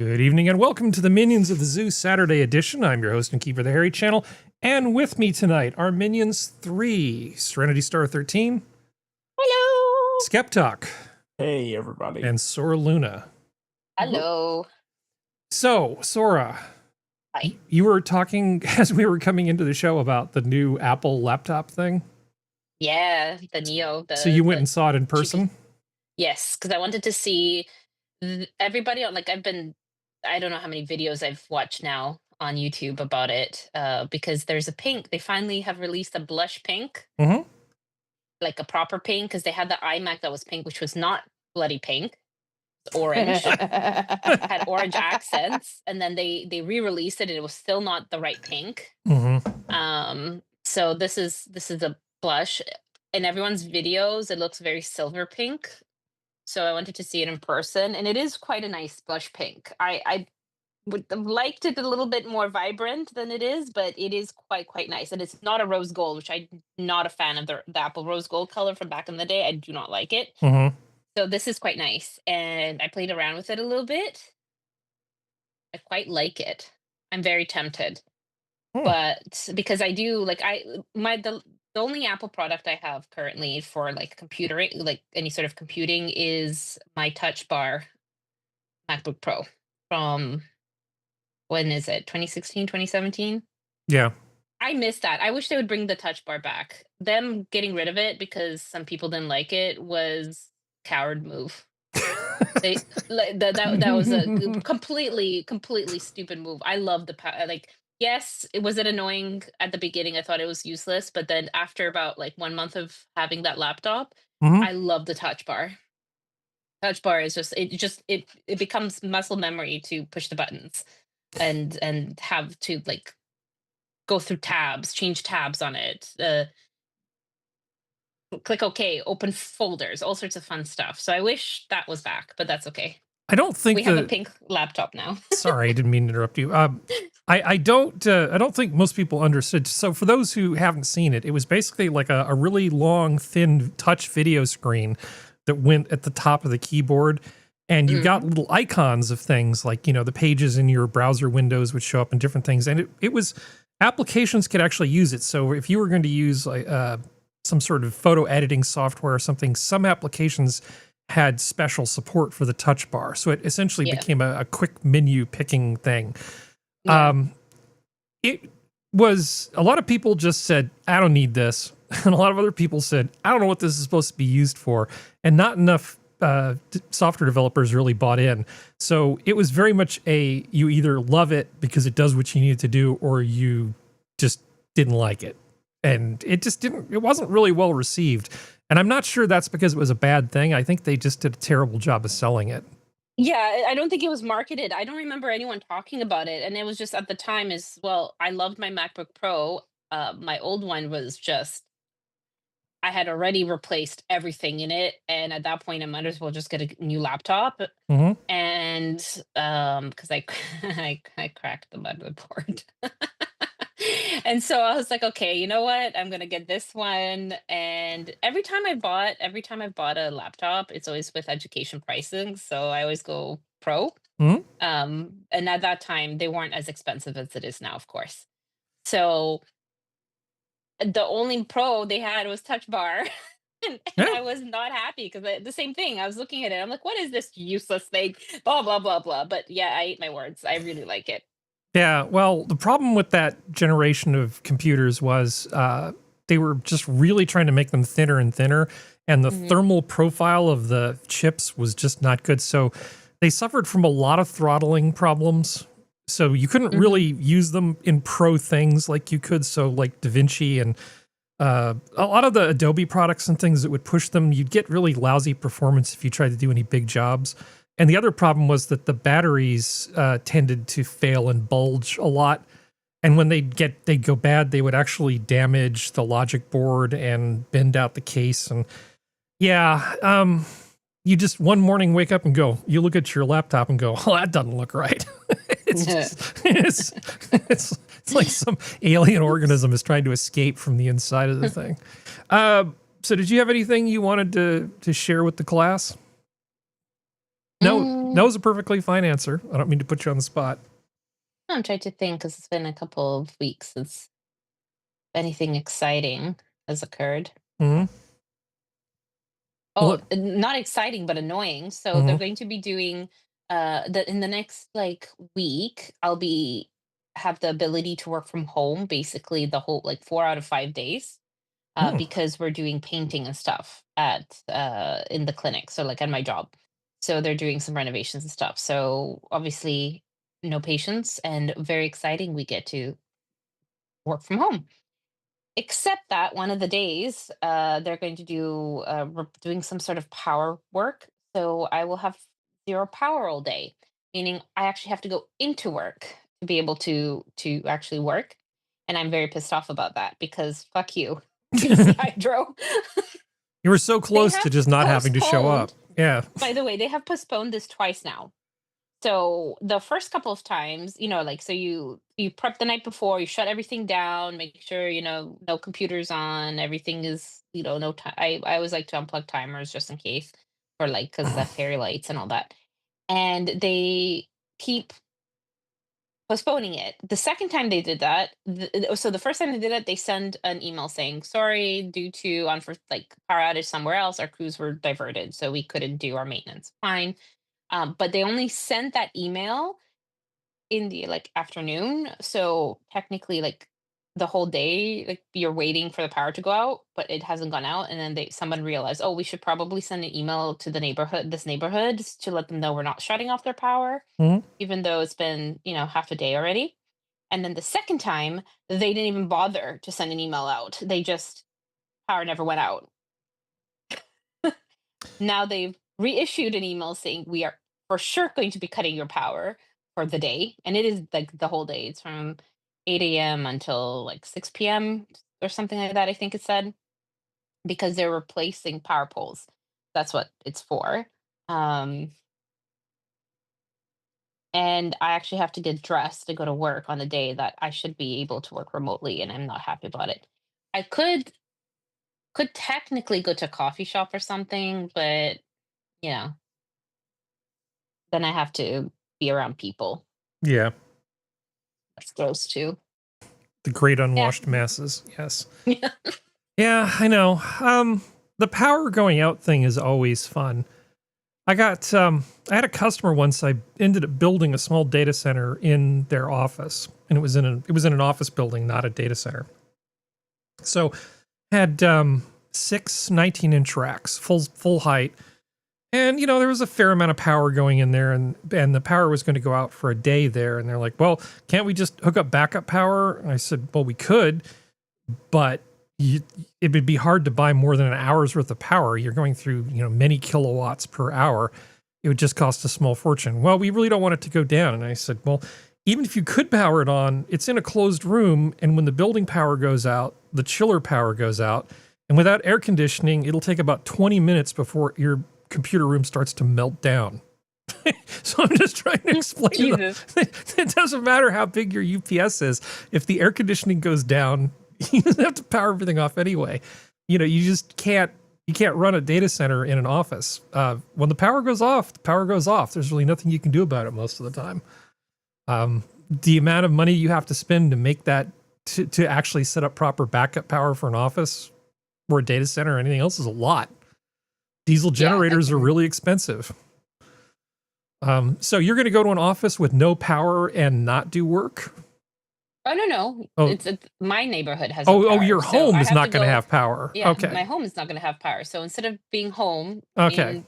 Good evening and welcome to the Minions of the Zoo Saturday edition. I'm your host and keeper of the Harry Channel, and with me tonight are Minions 3, Serenity Star 13, Hello. SkepTok, Hey, everybody. and Sora Luna. Hello. So, Sora, Hi. you were talking as we were coming into the show about the new Apple laptop thing. Yeah, the Neo. So you went and saw it in person? Yes, because I wanted to see everybody on. Like, I don't know how many videos I've watched now on YouTube about it. Because there's a pink. They finally have released a blush pink, like a proper pink. Because they had the iMac that was pink, which was not bloody pink. Orange. Had orange accents, and then they re-released it and it was still not the right pink. So this is a blush. In everyone's videos it looks very silver pink, so I wanted to see it in person, and it is quite a nice blush pink. I would have liked it a little bit more vibrant than it is, but it is quite nice, and it's not a rose gold, which I'm not a fan of the Apple rose gold color from back in the day. I do not like it. So this is quite nice, and I played around with it a little bit. I quite like it. I'm very tempted, but because I do like the only Apple product I have currently for like computering, like any sort of computing, is my Touch Bar MacBook Pro from, when is it? 2016, 2017? Yeah. I miss that. I wish they would bring the Touch Bar back. Them getting rid of it because some people didn't like it was coward move. That was a completely stupid move. I love the yes, was it annoying at the beginning? I thought it was useless, but then after about like 1 month of having that laptop, I love the touch bar. Touch bar is it becomes muscle memory to push the buttons and have to like go through tabs, change tabs on it, click OK, open folders, all sorts of fun stuff. So I wish that was back, but that's okay. I don't think we have a pink laptop now. Sorry, I didn't mean to interrupt you. I don't think most people understood. So for those who haven't seen it, it was basically like a really long, thin touch video screen that went at the top of the keyboard, and you got little icons of things like, you know, the pages in your browser windows would show up in different things, and it was applications could actually use it. So if you were going to use like some sort of photo editing software or something, some applications had special support for the touch bar. So it essentially became a quick menu picking thing. It was, a lot of people just said, I don't need this. And a lot of other people said, I don't know what this is supposed to be used for. And not enough software developers really bought in. So it was very much you either love it because it does what you need it to do, or you just didn't like it. And it wasn't really well received. And I'm not sure that's because it was a bad thing. I think they just did a terrible job of selling it. Yeah, I don't think it was marketed. I don't remember anyone talking about it. And it was just at the time I loved my MacBook Pro. My old one was just, I had already replaced everything in it. And at that point, I might as well just get a new laptop. And because I cracked the motherboard. And so I was like, okay, you know what? I'm gonna get this one. And every time I've bought a laptop, it's always with education pricing. So I always go Pro. And at that time, they weren't as expensive as it is now, of course. So the only Pro they had was Touch Bar. And I was not happy because the same thing. I was looking at it. I'm like, what is this useless thing? Blah, blah, blah, blah. But yeah, I ate my words. I really like it. Yeah, well, the problem with that generation of computers was they were just really trying to make them thinner and thinner, and the thermal profile of the chips was just not good. So they suffered from a lot of throttling problems. So you couldn't really use them in pro things like you could. So like DaVinci and a lot of the Adobe products and things that would push them, you'd get really lousy performance if you tried to do any big jobs. And the other problem was that the batteries tended to fail and bulge a lot. And when they'd go bad, they would actually damage the logic board and bend out the case. And yeah, you just one morning wake up and you look at your laptop and go, oh, that doesn't look right. It's like some alien organism is trying to escape from the inside of the thing. So did you have anything you wanted to share with the class? No, that was a perfectly fine answer. I don't mean to put you on the spot. I'm trying to think because it's been a couple of weeks since anything exciting has occurred. Hmm. Oh, not exciting, but annoying. So they're Mhm. going to be doing in the next like week, have the ability to work from home basically the whole like 4 out of 5 days. Mm. Because we're doing painting and stuff at in the clinic. So like at my job. So they're doing some renovations and stuff. So obviously no patients and very exciting we get to work from home. Except that one of the days, they're going to do we're doing some sort of power work. So I will have zero power all day, meaning I actually have to go into work to be able to actually work. And I'm very pissed off about that because fuck you, BC Hydro. You were so They close to have just not having to show up. postponed, Yeah. by the way, they have postponed this twice now. So the first couple of times, like so you prep the night before, you shut everything down, make sure, no computers on, everything is, no time. I always like to unplug timers just in case for like because the fairy lights and all that. And they keep postponing it. The second time they did that, so the first time they did it, they send an email saying, "Sorry, due to like power outage somewhere else, our crews were diverted, so we couldn't do our maintenance." Fine, but they only sent that email in the like afternoon, so technically, like the whole day, like you're waiting for the power to go out, but it hasn't gone out. And then someone realized, oh, we should probably send an email to this neighborhood to let them know we're not shutting off their power Mhm. even though it's been, half a day already. And then the second time, they didn't even bother to send an email out. They just power never went out. Now they've reissued an email saying we are for sure going to be cutting your power for the day. And it is like the whole day. It's from 8 a.m. until like 6 p.m. or something like that, I think it said, because they're replacing power poles. That's what it's for. Um, and I actually have to get dressed to go to work on a day that I should be able to work remotely, and I'm not happy about it. I could technically go to a coffee shop or something, but you know, then I have to be around people. Yeah. That's gross too. The great Yeah. unwashed masses. Yes. Yeah. Yeah, I know. The power going out thing is always fun. I had a customer once. I ended up building a small data center in their office, and it was in an office building, not a data center. So had 6 19-inch racks, full height. And there was a fair amount of power going in there, and the power was going to go out for a day there. And they're like, "Well, can't we just hook up backup power?" And I said, "Well, we could, but it would be hard to buy more than an hour's worth of power. You're going through many kilowatts per hour. It would just cost a small fortune." "Well, we really don't want it to go down." And I said, "Well, even if you could power it on, it's in a closed room, and when the building power goes out, the chiller power goes out, and without air conditioning, it'll take about 20 minutes before your computer room starts to melt down." So I'm just trying to explain to them, Jesus. it doesn't matter how big your UPS is. If the air conditioning goes down, you just have to power everything off anyway. You just can't run a data center in an office. When the power goes off, the power goes off. There's really nothing you can do about it most of the time. The amount of money you have to spend to make that to actually set up proper backup power for an office or a data center or anything else is a lot. Diesel generators are really expensive. So you're going to go to an office with no power and not do work? Oh no. Oh, It's my neighborhood has no oh, power. your So home I is have to not going to go. have power. Yeah, Okay. my home is not going to have power. So instead of being home Okay.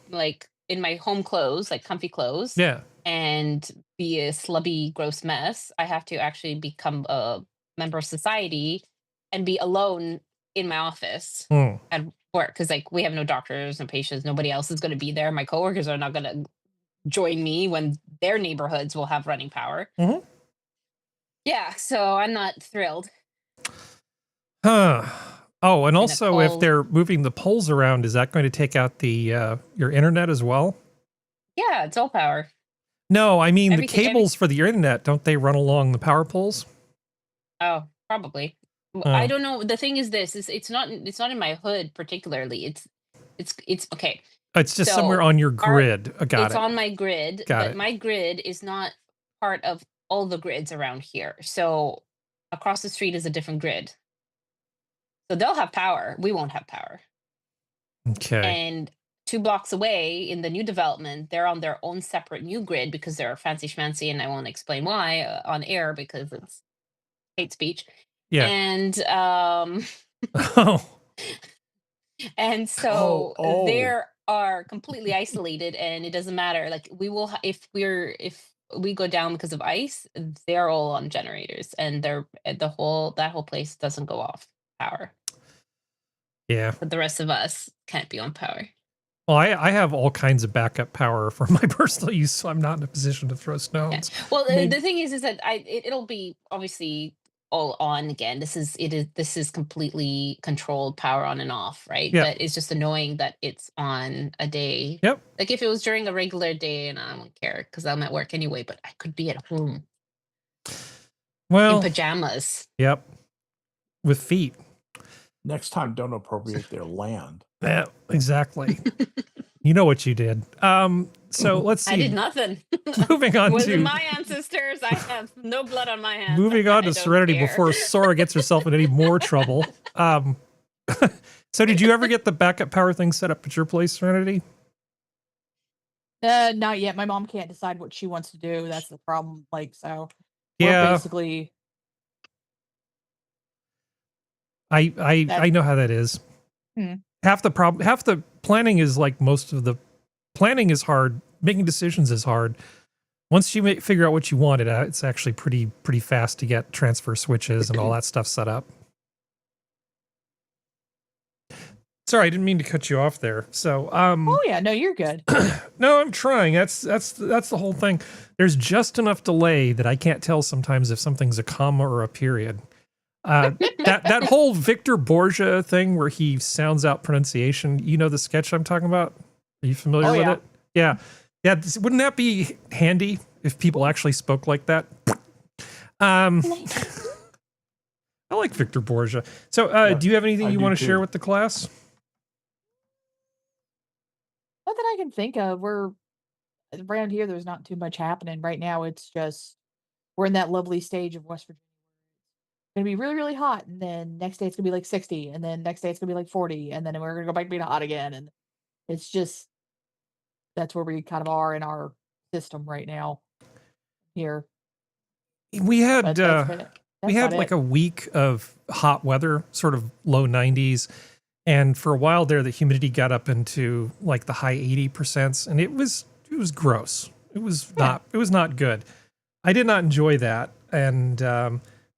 in my home clothes, like comfy clothes, Yeah. and be a slubby, gross mess, I have to actually become a member of society and be alone in my office Hmm. at work because like we have no doctors, no patients, nobody else is going to be there. My coworkers are not going to join me when their neighborhoods will have running power. Mhm. Yeah, so I'm not thrilled. Huh. Oh, and Gonna also if call. they're moving the poles around, is that going to take out the your internet as well? Yeah, it's all power. No, I mean the Every cables for the internet, don't they run along the power poles? Oh, probably. I Oh. don't know. The thing is this is it's not in my hood particularly. It's okay. It's just somewhere So on your grid. I got it's it. on my grid, Got but it. my grid is not part of all the grids around here. So across the street is a different grid. So they'll have power. We won't have power. Okay. And 2 blocks away in the new development, they're on their own separate new grid because they're fancy schmancy, and I won't explain why on air because it's hate speech. Yeah. And Oh. and Oh, so oh. they are completely isolated, and it doesn't matter. Like we will, if we go down because of ice, they're all on generators, and that whole place doesn't go off power. Yeah. But the rest of us can't be on power. Well, I have all kinds of backup power for my personal use, so I'm not in a position to throw Yeah. stones. Well, Maybe- the thing is that it'll be obviously all on again. This is completely controlled power on and off, right? Yeah. But it's just annoying that it's on a day. Yep. Like if it was during a regular day, and I don't care because I'm at work anyway. But I could be at home in Well, pajamas. yep. With feet. Next time, don't appropriate their land. Yeah, exactly. You know what you did. So let's see. I did nothing. Moving on Wasn't to my ancestors. I have no blood on my hands. moving on I to don't Serenity care. before Sora gets herself in any more trouble. So did you ever get the backup power thing set up at your place, Serenity? Not yet. My mom can't decide what she wants to do. That's the problem. Like, so we're Yeah, basically I know how that is. Hmm. Half the planning is like most of the planning is hard. Making decisions is hard. Once you figure out what you want, it's actually pretty fast to get transfer switches and all that stuff set up. Sorry, I didn't mean to cut you off there. So, oh yeah, no, you're good. no, I'm trying. That's the whole thing. There's just enough delay that I can't tell sometimes if something's a comma or a period. That whole Victor Borgia thing where he sounds out pronunciation. You know the sketch I'm talking about? Are you familiar Oh, with yeah. it? Yeah. Yeah. Wouldn't that be handy if people actually spoke like that? I like Victor Borgia. So, Yeah, do you have anything I you do want to share too. with the class? Not that I can think of. We're around here. There's not too much happening right now. It's just we're in that lovely stage of West Virginia. It's gonna be really, really hot, and then next day it's gonna be like 60, and then next day it's gonna be like 40, and then we're gonna go back to being hot again. And it's just that's where we kind of are in our system right now here. We had But that's it. we That's had about like it. a week of hot weather, sort of low 90s. And for a while there, the humidity got up into like the high 80%, and it was gross. It was not good. I did not enjoy that, and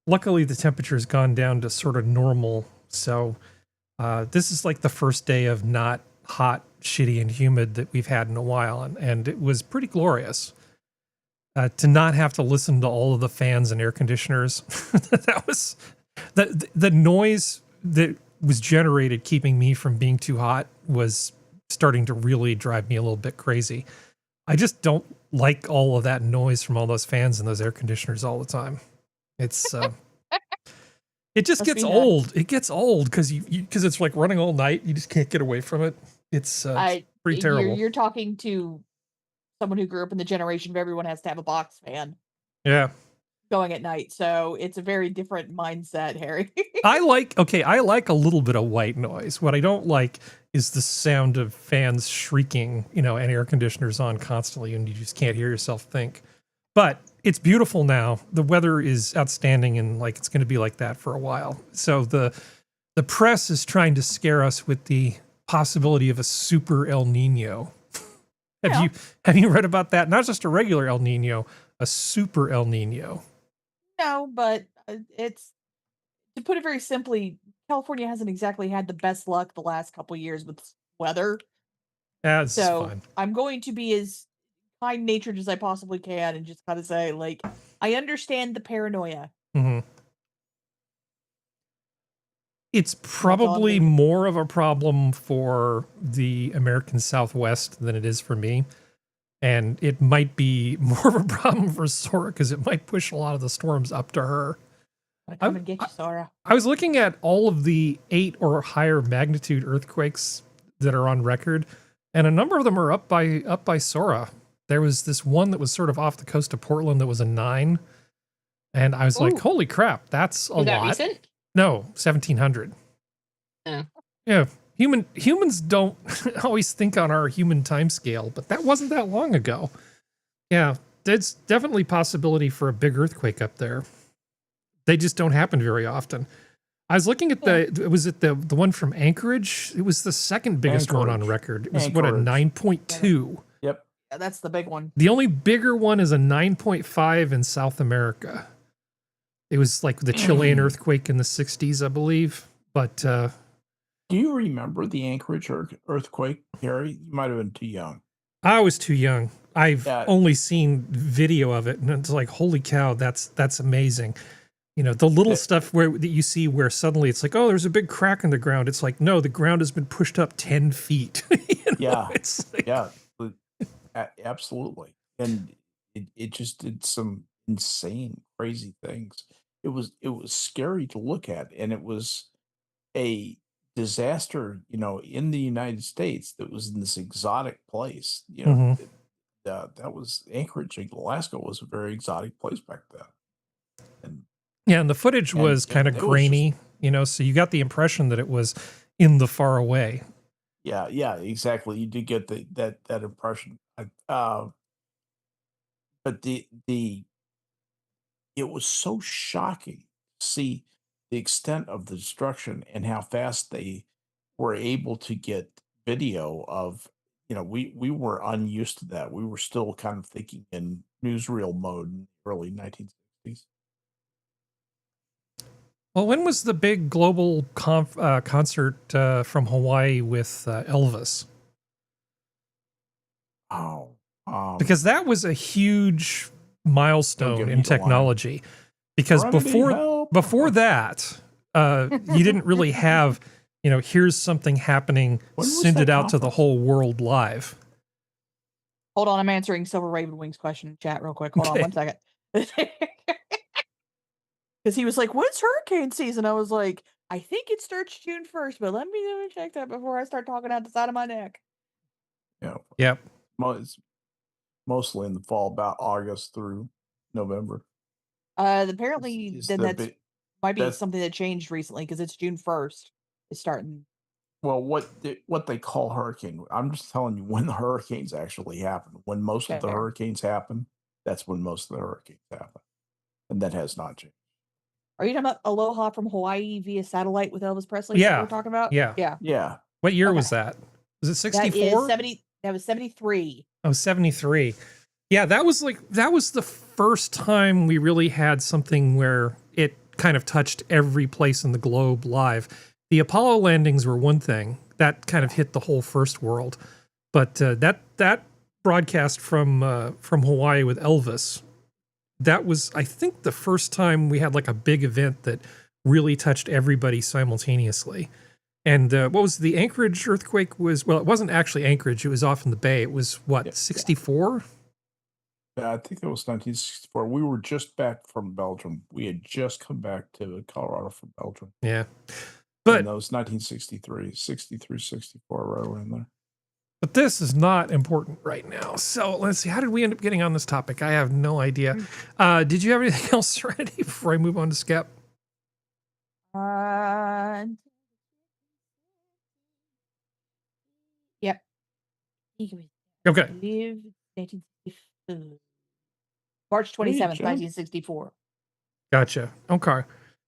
luckily the temperature's gone down to sort of normal. So this is like the first day of not hot, shitty, and humid that we've had in a while, and it was pretty glorious. To not have to listen to all of the fans and air conditioners, that was the noise that was generated keeping me from being too hot was starting to really drive me a little bit crazy. I just don't like all of that noise from all those fans and those air conditioners all the time. It's it just Must gets be nice. old. It gets old because because it's like running all night. You just can't get away from it. It's pretty terrible. You're talking to someone who grew up in the generation of everyone has to have a box fan Yeah. going at night. So it's a very different mindset, Harry. I like a little bit of white noise. What I don't like is the sound of fans shrieking, and air conditioners on constantly, and you just can't hear yourself think. But it's beautiful now. The weather is outstanding, and like it's going to be like that for a while. So the press is trying to scare us with the possibility of a super El Nino. Have you read about that? Not just a regular El Nino, a super El Nino. No, but it's to put it very simply, California hasn't exactly had the best luck the last couple years with weather. That's So fine. I'm going to be as kind natured as I possibly can and just kind of say, like, I understand the paranoia. hmm It's all I'm probably thinking. more of a problem for the American Southwest than it is for me. And it might be more of a problem for Sora because it might push a lot of the storms up to her. I come and get you, Sora. I was looking at all of the 8 or higher magnitude earthquakes that are on record, And a number of them are up by Sora. There was this one that was sort of off the coast of Portland that was a 9. And I was like, Ooh. holy crap, that's a Was that lot. recent? No, 1700. Oh. Yeah, humans don't always think on our human time scale, but that wasn't that long ago. Yeah, there's definitely possibility for a big earthquake up there. They just don't happen very often. I was looking at was it the one from Anchorage? It was the second biggest one on Anchorage. record. It was what, a Anchorage. 9.2. Yep. Yeah, that's the big one. The only bigger one is a 9.5 in South America. It was like the Chilean earthquake in the 60s, I believe. But do you remember the Anchorage earthquake, Gary? You might have been too young. I was too young. I've Yeah. only seen video of it, and it's like, holy cow, that's amazing. You know, the little stuff that you see where suddenly it's like, oh, there's a big crack in the ground. It's like, no, the ground has been pushed up 10 feet. Yeah. It's like, Yeah, absolutely. And it just did some insane, crazy things. It was scary to look at, and it was a disaster, in the United States that was in this exotic place. Mhm. That was Anchorage, Alaska was a very exotic place back then. And yeah, and the footage was kind of it was grainy, so you got the impression that it was in the far away. yeah, exactly. You did get that impression. But it was so shocking to see the extent of the destruction and how fast they were able to get video of. We were unused to that. We were still kind of thinking in newsreel mode in the early 1960s. Well, when was the big global concert from Hawaii with Elvis? Oh, Because that was a huge milestone give in me the line. technology. Because Serenity, help. before that, you didn't really have, here's something happening, When was send that it out to the conference? whole world live. Hold on, I'm answering Silver Raven Wings question in chat real quick. Hold on Okay. 1 second. Because he was like, "When's hurricane season?" I was like, "I think it starts June 1st, but let me double check that before I start talking out the side of my neck." Yep. It's mostly in the fall, about August through November. Apparently, Is then the that's big- might be that's- something that changed recently because it's June 1st. It's starting. Well, what they call hurricane. I'm just telling you when the hurricanes actually happen. When most of the Fair. hurricanes happen, that's when most of the hurricanes happen, and that has not changed. Are you talking about Aloha from Hawaii via satellite with Elvis Presley? Is that what Yeah. we're talking about? Yeah. Yeah. Yeah, What year Okay. was that? Was it That 64? is 70. That was 73. Oh, 73. Yeah, that was the first time we really had something where it kind of touched every place in the globe live. The Apollo landings were one thing that kind of hit the whole first world, but that broadcast from Hawaii with Elvis, that was, I think, the first time we had like a big event that really touched everybody simultaneously. And what was the Anchorage earthquake? Well, it wasn't actually Anchorage. It was off in the Bay. It was what, Yeah. 64? I think that was 1964. We were just back from Belgium. We had just come back to Colorado from Belgium. Yeah. And But that was 1963, 63, 64, right around there. But this is not important right now. So let's see. How did we end up getting on this topic? I have no idea. Did you have anything else, Serenity, before I move on to Skep? Yep. Okay. March 27th, John. 1964. Gotcha. Okay.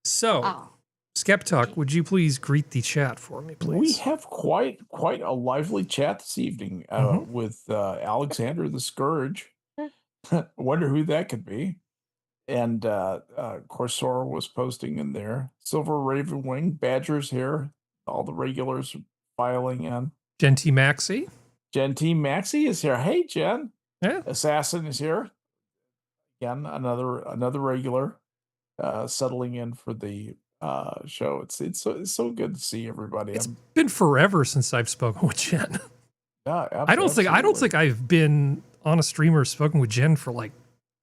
So, Ah. SkepTok, would you please greet the chat for me, please? We have quite a lively chat this evening with Alexander the Scourge. Wonder who that could be. And of course, Sora was posting in there. Silver Raven Wing, Badger's here. All the regulars filing in. Genty Maxi. Jen T. Maxi is here. Hey, Jen. Yeah. Assassin is here. Again, another regular settling in for the show. It's so good to see everybody. It's been forever since I've spoken with Jen. Yeah, I don't think I've been on a stream or spoken with Jen for like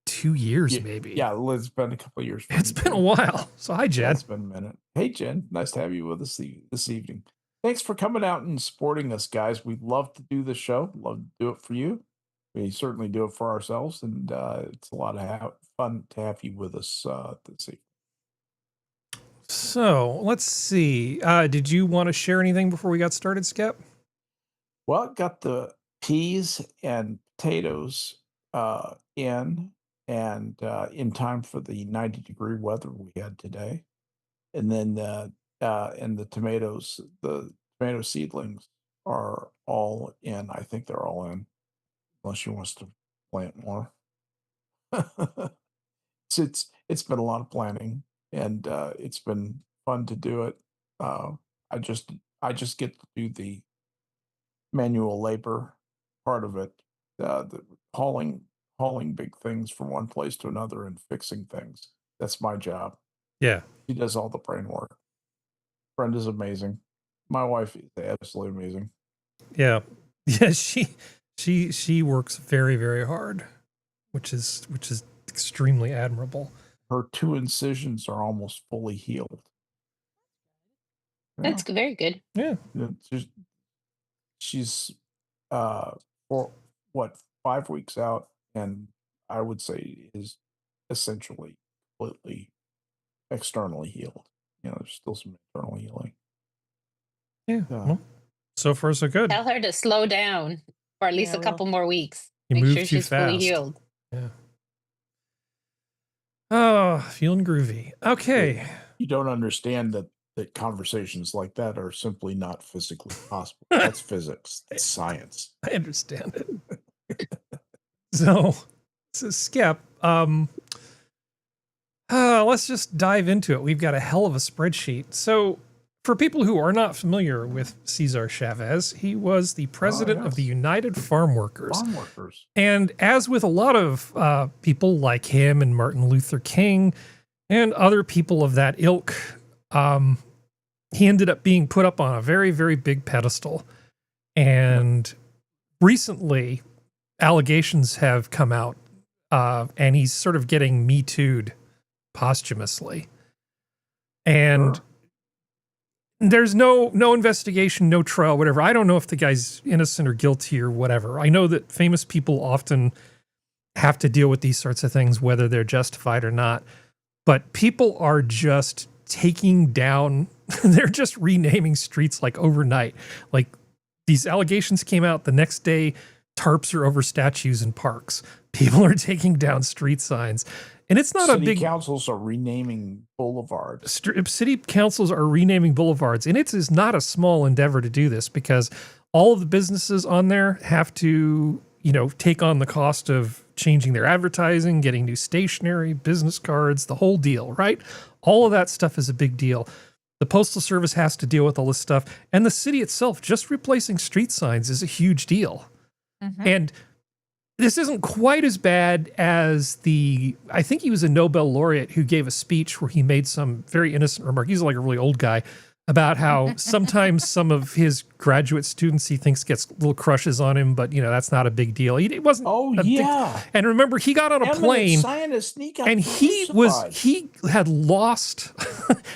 2 years, maybe. Yeah, it's been a couple of years. It's been a while. So hi, Jen. It's been a minute. Hey, Jen. Nice to have you with us this evening. thanks for coming out and supporting us, guys. We love to do the show. Love to do it for you. We certainly do it for ourselves, and it's a lot of fun to have you with us this evening. So let's see. Did you want to share anything before we got started, Skep? Well, got the peas and potatoes in time for the 90-degree weather we had today. And then and the tomato seedlings are all in. I think they're all in, unless you want us to plant more. It's been a lot of planting, and it's been fun to do it. I just get to do the manual labor part of it, the hauling big things from one place to another and fixing things. That's my job. Yeah. She does all the brain work. Brenda's amazing. My wife is absolutely amazing. Yeah. Yeah, she works very, very hard, which is extremely admirable. Her 2 incisions are almost fully healed. That's very good. Yeah. She's for what, 5 weeks out, and I would say is essentially completely externally healed. There's still some internal healing. Yeah. Well, so far so good. Tell her to slow down for at least Yeah, a couple more weeks. You Make move sure too she's fully fast. healed. Yeah. Oh, feeling groovy. Okay. You don't understand that conversations like that are simply not physically possible. That's physics. It's science. I understand it. So Skep, let's just dive into it. We've got a hell of a spreadsheet. So for people who are not familiar with Cesar Chavez, he was the president of the United Farm Workers. Farm workers. And as with a lot of people like him and Martin Luther King and other people of that ilk, he ended up being put up on a very, very big pedestal. And recently, allegations have come out, and he's sort of getting Me Too'd posthumously. And there's no investigation, no trial, whatever. I don't know if the guy's innocent or guilty or whatever. I know that famous people often have to deal with these sorts of things, whether they're justified or not. But people are just taking down, they're just renaming streets like overnight. Like these allegations came out the next day, tarps are over statues in parks. People are taking down street signs. And it's not a big... City councils are renaming boulevards. City councils are renaming boulevards. And it is not a small endeavor to do this because all of the businesses on there have to, take on the cost of changing their advertising, getting new stationery, business cards, the whole deal, right? All of that stuff is a big deal. The Postal Service has to deal with all this stuff. And the city itself, just replacing street signs is a huge deal. Mm-hmm. And this isn't quite as bad as I think he was a Nobel laureate who gave a speech where he made some very innocent remark. He's like a really old guy about how sometimes some of his graduate students he thinks gets little crushes on him, but that's not a big deal. It wasn't. Oh yeah. And remember, he got on a plane and he had lost,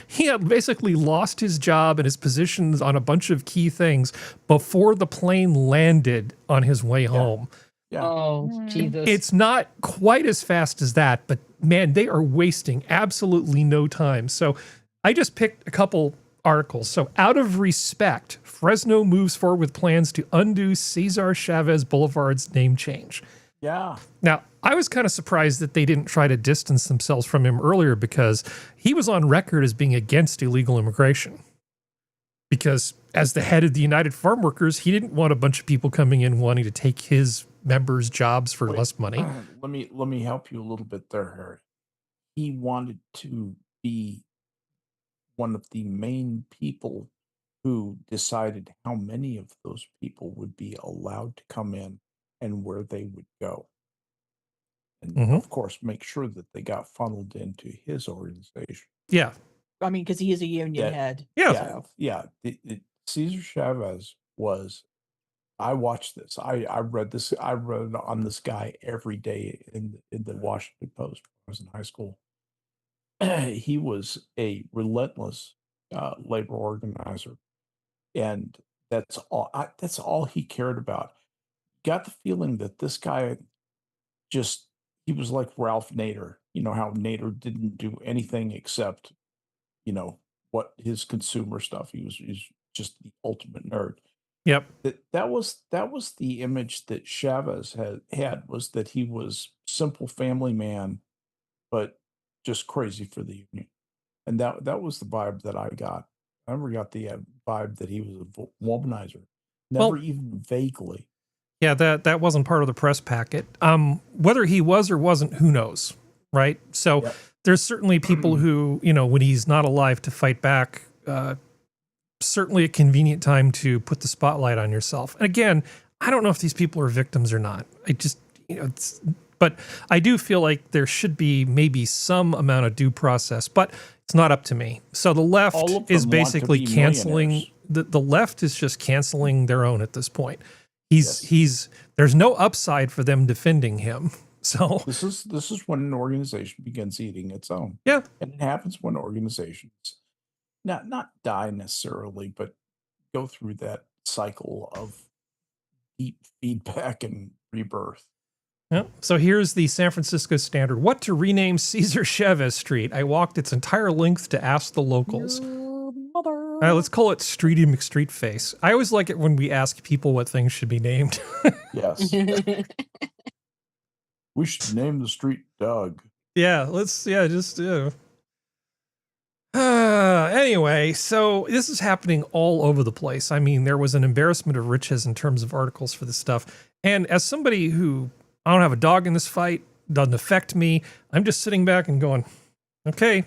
he had basically lost his job and his positions on a bunch of key things before the plane landed on his way home. Yeah. Oh, Jesus. It's not quite as fast as that, but man, they are wasting absolutely no time. So I just picked a couple articles. So out of respect, Fresno moves forward with plans to undo Cesar Chavez Boulevard's name change. Yeah. Now, I was kind of surprised that they didn't try to distance themselves from him earlier because he was on record as being against illegal immigration. Because as the head of the United Farm Workers, he didn't want a bunch of people coming in wanting to take his members' jobs for less money. Let me help you a little bit there, Harry. He wanted to be one of the main people who decided how many of those people would be allowed to come in and where they would go. And of course, make sure that they got funneled into his organization. Yeah. I mean, because he is a union head. Yeah. Yeah. Cesar Chavez was, I watched this. I read this. I read on this guy every day in the Washington Post when I was in high school. He was a relentless labor organizer. and that's all. That's all he cared about. Got the feeling that this guy just he was like Ralph Nader. You know how Nader didn't do anything except what his consumer stuff. He's just the ultimate nerd. Yep. That was the image that Chavez had was that he was simple family man, but just crazy for the union, and that was the vibe that I got. I never got the vibe that he was a womanizer, never Well, even vaguely. yeah, that wasn't part of the press packet. Whether he was or wasn't, who knows, right? So Yep. there's certainly people who, when he's not alive to fight back, certainly a convenient time to put the spotlight on yourself. And again, I don't know if these people are victims or not. I just, but I do feel like there should be maybe some amount of due process, but it's not up to me. So the left All of is them want to basically be canceling, millionaires. the left is just canceling their own at this point. Yes. There's no upside for them defending him. So This is when an organization begins eating its own. yeah, And it happens when organizations not die necessarily, but go through that cycle of deep feedback and rebirth. yeah. So here's the San Francisco Standard. What to rename Cesar Chavez Street? I walked its entire length to ask the locals. Your mother. Let's call it Streety McStreetface. I always like it when we ask people what things should be named. Yes. We should name the street Doug. Anyway, so this is happening all over the place. I mean, there was an embarrassment of riches in terms of articles for this stuff. And as somebody who, I don't have a dog in this fight, doesn't affect me, I'm just sitting back and going, okay,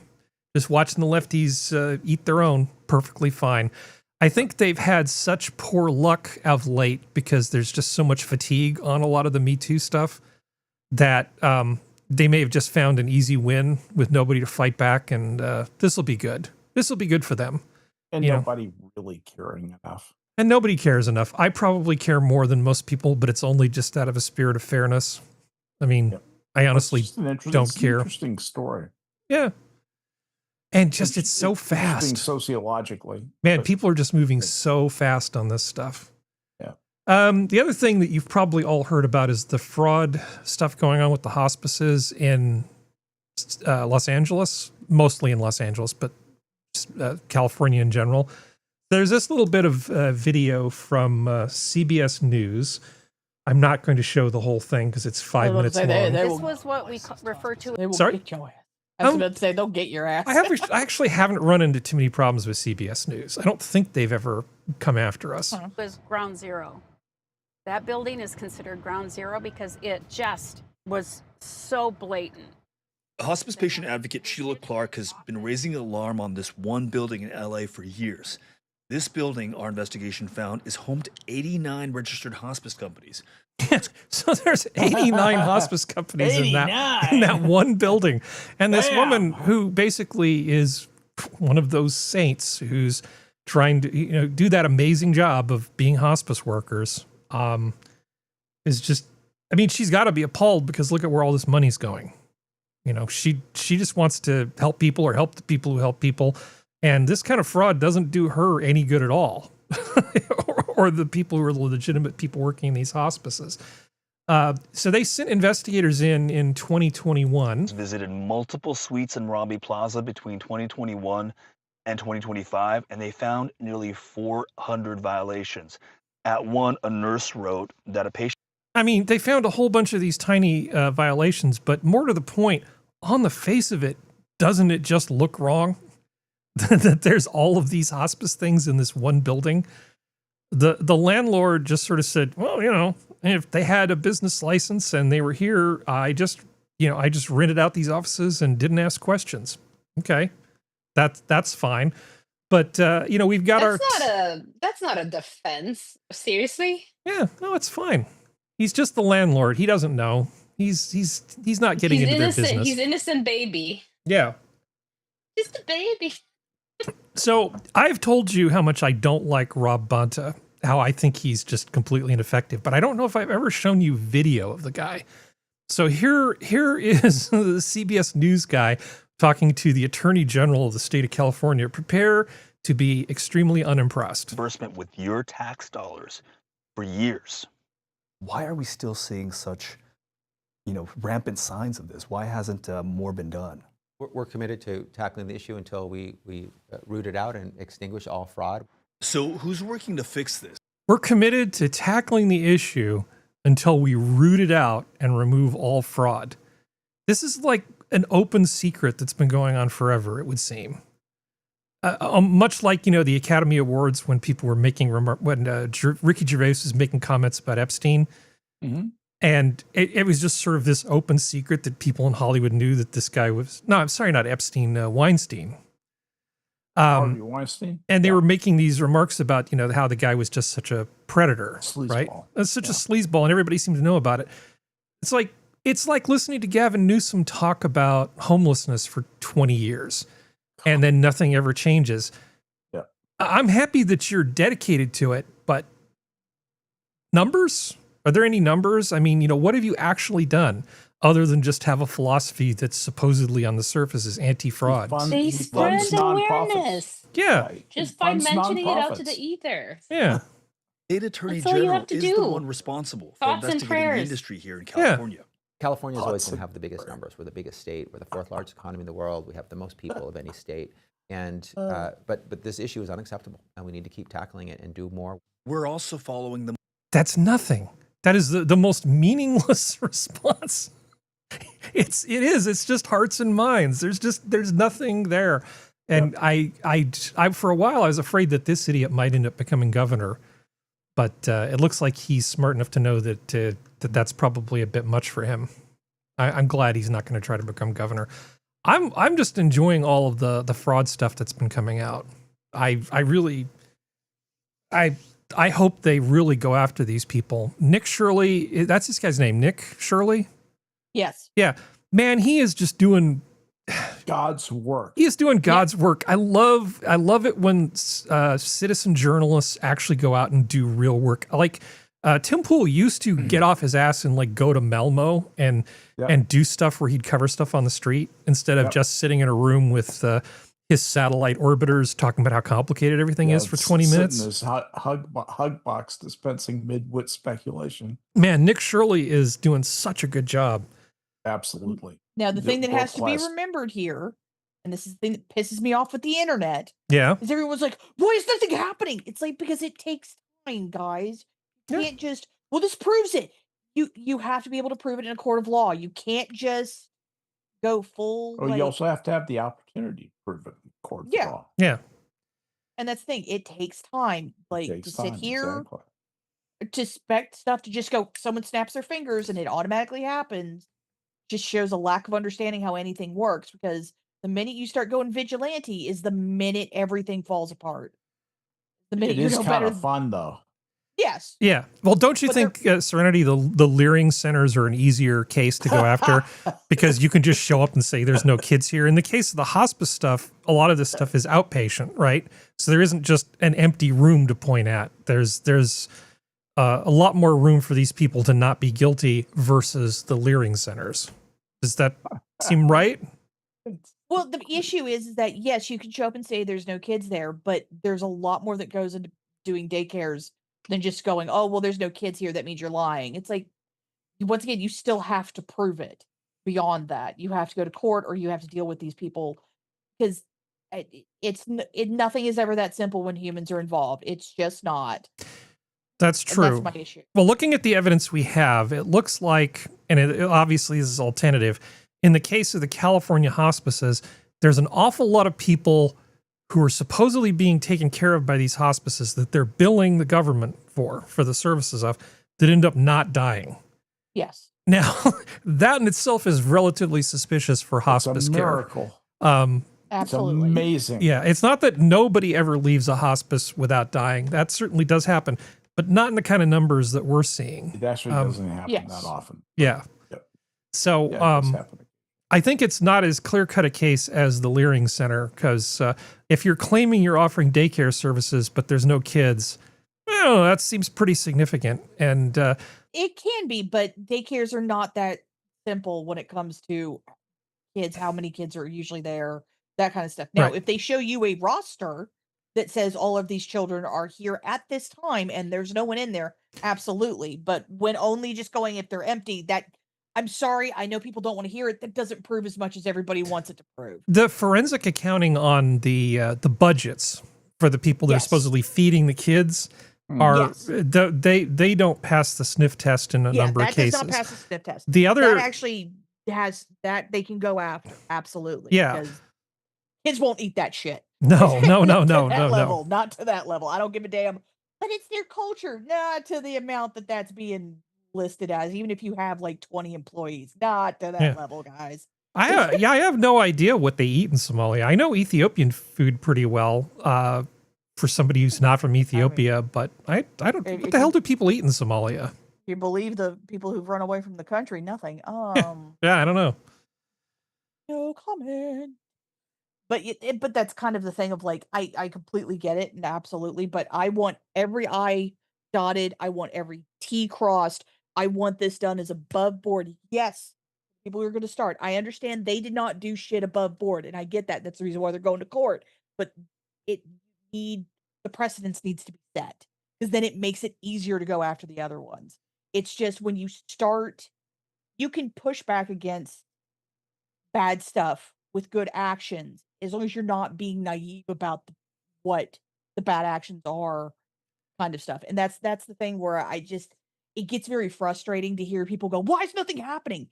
just watching the lefties eat their own, perfectly fine. I think they've had such poor luck of late because there's just so much fatigue on a lot of the Me Too stuff that they may have just found an easy win with nobody to fight back, and this will be good. This will be good for them. And nobody really caring enough. And nobody cares enough. I probably care more than most people, but it's only just out of a spirit of fairness. I mean, Yep. I honestly don't care. Interesting story. Yeah. And just, it's so interesting fast. sociologically. Man, but- people are just moving so fast on this stuff. Yeah. The other thing that you've probably all heard about is the fraud stuff going on with the hospices in Los Angeles, mostly in Los Angeles, but California in general. There's this little bit of video from CBS News. I'm not going to show the whole thing because it's 5 minutes long. This was what we refer to. They will Sorry? get your ass. I was about to say, they'll get your ass. I actually haven't run into too many problems with CBS News. I don't think they've ever come after us. Was ground zero. That building is considered ground zero because it just was so blatant. Hospice patient advocate Sheila Clark has been raising an alarm on this one building in LA for years. This building, our investigation found, is home to 89 registered hospice companies. So there's 89 hospice companies in that one building. And this woman who basically is one of those saints who's trying to do that amazing job of being hospice workers is just, I mean, she's got to be appalled because look at where all this money's going. She just wants to help people or help the people who help people. And this kind of fraud doesn't do her any good at all. or the people who are the legitimate people working in these hospices. So they sent investigators in 2021. Visited multiple suites in Robbie Plaza between 2021 and 2025, and they found nearly 400 violations. At one, a nurse wrote that a patient... I mean, they found a whole bunch of these tiny violations, but more to the point, on the face of it, doesn't it just look wrong? That there's all of these hospice things in this one building. The landlord just sort of said, well, if they had a business license and they were here, I just rented out these offices and didn't ask questions. Okay. That's fine. But we've got that's not a defense. Seriously? Yeah, no, it's fine. He's just the landlord. He doesn't know. He's not getting into their business. He's innocent baby. Yeah. Just a baby. So I've told you how much I don't like Rob Bonta, how I think he's just completely ineffective, but I don't know if I've ever shown you video of the guy. So here is the CBS News guy talking to the Attorney General of the state of California. Prepare to be extremely unimpressed. Disbursement with your tax dollars for years. Why are we still seeing such, rampant signs of this? Why hasn't more been done? We're committed to tackling the issue until we root it out and extinguish all fraud. So who's working to fix this? We're committed to tackling the issue until we root it out and remove all fraud. This is like an open secret that's been going on forever, it would seem. Much like, the Academy Awards when people were making Ricky Gervais was making comments about Epstein. Mhm. And it was just sort of this open secret that people in Hollywood knew that this guy was, no, I'm sorry, not Epstein, Weinstein. Harvey Weinstein. And they were making these remarks about, how the guy was just such a predator, right? Sleazeball. That's such a sleazeball, and everybody seemed to know about it. It's like listening to Gavin Newsom talk about homelessness for 20 years, and then nothing ever changes. Yeah. I'm happy that you're dedicated to it, but numbers? Are there any numbers? I mean, what have you actually done other than just have a philosophy that's supposedly on the surface is anti-fraud? They He spread funds nonprofits. awareness. Yeah. Right. He Just by funds mentioning it out to nonprofits. the ether. Yeah. State Attorney That's all you General have to is the do. one responsible for Thoughts and investigating the prayers. industry here in California. California is always going Hudson. to have the biggest numbers. We're the biggest state. We're the fourth largest economy in the world. We have the most people of any state. And but this issue is unacceptable, and we need to keep tackling it and do more. We're also following the That's nothing. That is the most meaningless response. It is. It's just hearts and minds. There's nothing there. And I for a while I was afraid that this idiot might end up becoming governor, but it looks like he's smart enough to know that that's probably a bit much for him. I'm glad he's not going to try to become governor. I'm just enjoying all of the fraud stuff that's been coming out. I hope they really go after these people. Nick Shirley, that's this guy's name, Nick Shirley? Yes. Yeah. Man, he is just doing God's work. He is doing God's work. I love it when citizen journalists actually go out and do real work. Like Tim Pool used to get off his ass and go to Melmo and do stuff where he'd cover stuff on the street instead of just sitting in a room with his satellite orbiters talking about how complicated everything is for 20 minutes. In this hug box dispensing mid-wit speculation. Man, Nick Shirley is doing such a good job. Absolutely. Now, the thing that has to be World-class. remembered here, and this is the thing that pisses me off with the internet, Yeah. is everyone's like, why is nothing happening? It's like, because it takes time, guys. You can't just, well, this proves it. You have to be able to prove it in a court of law. You can't just go full. Oh, you also have to have the opportunity to prove it in court of law. Yeah. And that's the thing. It takes time. It takes to sit time, here, exactly. to expect stuff to just go, someone snaps their fingers and it automatically happens, just shows a lack of understanding how anything works, because the minute you start going vigilante is the minute everything falls apart. The minute It you is know kind better. of fun, though. Yes. Yeah. Well, don't you But think, Serenity, the Leering centers are an easier case to go after because you can just show up and say there's no kids here. In the case of the hospice stuff, a lot of this stuff is outpatient, right? So there isn't just an empty room to point at. There's a lot more room for these people to not be guilty versus the Leering centers. Does that seem right? Well, the issue is that, yes, you can show up and say there's no kids there, but there's a lot more that goes into doing daycares than just going, oh, well, there's no kids here. That means you're lying. It's like, once again, you still have to prove it beyond that. You have to go to court or you have to deal with these people, because nothing is ever that simple when humans are involved. It's just not. That's And true. that's my issue. Well, looking at the evidence we have, it looks like, and it obviously is alternative, in the case of the California hospices, there's an awful lot of people who are supposedly being taken care of by these hospices that they're billing the government for the services of, that end up not dying. Yes. Now, that in itself is relatively suspicious for hospice It's a care. miracle. Absolutely. It's amazing. Yeah, it's not that nobody ever leaves a hospice without dying. That certainly does happen, but not in the kind of numbers that we're seeing. It actually doesn't happen yes. that often. Yeah. Yep. So, Yeah, it does happen. I think it's not as clear-cut a case as the Leering Center, because if you're claiming you're offering daycare services but there's no kids, well, that seems pretty significant. And It can be, but daycares are not that simple when it comes to kids, how many kids are usually there, that kind of stuff. Now, Right. if they show you a roster that says all of these children are here at this time and there's no one in there, absolutely. But when only just going if they're empty, that I'm sorry, I know people don't want to hear it. That doesn't prove as much as everybody wants it to prove. The forensic accounting on the budgets for the people that are Yes. supposedly feeding the kids are Yes. they don't pass the sniff test in a number of That cases. does not pass the sniff test. The other, That actually has that they can go after. Absolutely. Yeah. Because kids won't eat that shit. no, To that no. level, not to that level. I don't give a damn. But it's their culture, not to the amount that that's being listed as. Even if you have like 20 employees, not to that Yeah. level, guys. I have no idea what they eat in Somalia. I know Ethiopian food pretty well for somebody who's not from Ethiopia, but I don't. if What the hell do people eat in Somalia? You believe the people who've run away from the country? Nothing. Yeah, I don't know. No comment. But but that's kind of the thing of like I completely get it and absolutely, but I want every I dotted, I want every T crossed. I want this done as above board. Yes, people are going to start. I understand they did not do shit above board, and I get that. That's the reason why they're going to court. But it need the precedence needs to be set because then it makes it easier to go after the other ones. It's just when you start, you can push back against bad stuff with good actions as long as you're not being naive about what the bad actions are, kind of stuff. And that's the thing where it gets very frustrating to hear people go, why is nothing happening?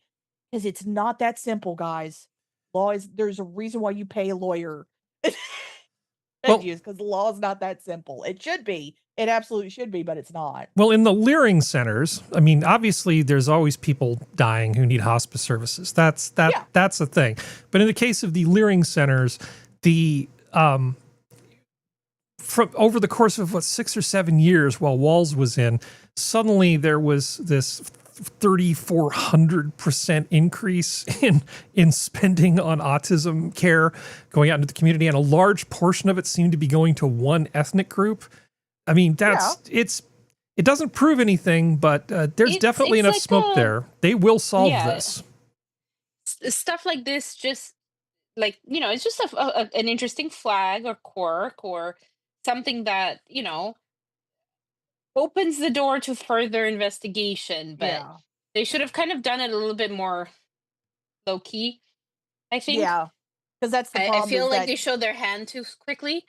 Because it's not that simple, guys. There's a reason why you pay a lawyer. Well- Because the law is not that simple. It should be. It absolutely should be, but it's not. Well, in the Leering centers, I mean, obviously there's always people dying who need hospice services. That's a thing. But in the case of the Leering centers, the from over the course of 6 or 7 years while Walls was in, suddenly there was this 3,400% increase in spending on autism care going out into the community, and a large portion of it seemed to be going to one ethnic group. I mean, it doesn't prove anything, but there's definitely enough like smoke there. They will solve Yeah. this. Stuff like this, just like, it's just an interesting flag or quirk or something that, opens the door to further investigation. But they should have kind of done it a little bit more low key, I think. Yeah. Because that's the problem. I feel is like that- they showed their hand too quickly.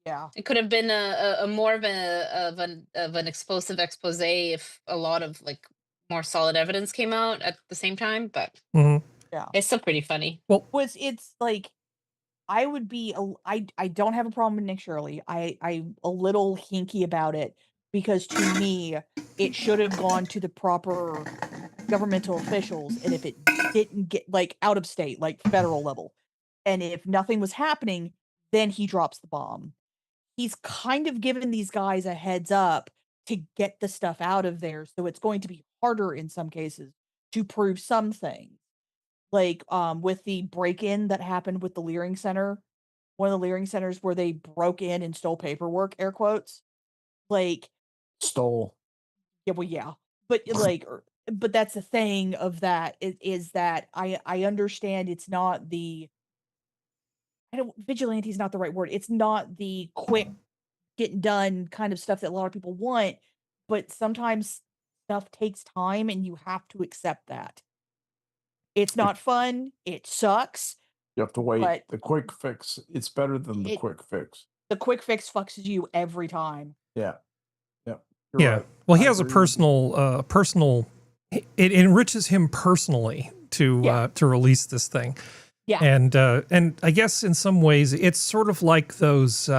Yeah. It could have been a more of an explosive expose if a lot of like more solid evidence came out at the same time. But Mhm. it's still pretty funny. It's like I would be I don't have a problem with Nick Shirley. I'm a little hinky about it because to me it should have gone to the proper governmental officials, and if it didn't get like out of state, like federal level, and if nothing was happening, then he drops the bomb. He's kind of given these guys a heads up to get the stuff out of there, so it's going to be harder in some cases to prove some things. Like with the break-in that happened with the Leering Center, one of the Leering Centers where they broke in and stole paperwork, air quotes. Like Stole. yeah. But but that's the thing of that is that I understand it's not the vigilante is not the right word. It's not the quick getting done kind of stuff that a lot of people want, but sometimes stuff takes time and you have to accept that. It's not fun. It sucks. You have to wait. But- The quick fix, it's better than the It- quick fix. The quick fix fucks you every time. Yeah. Yep. You're Yeah. right. Well, he I has a agree. personal. It enriches him personally to release this thing. Yeah. And I guess in some ways it's sort of like those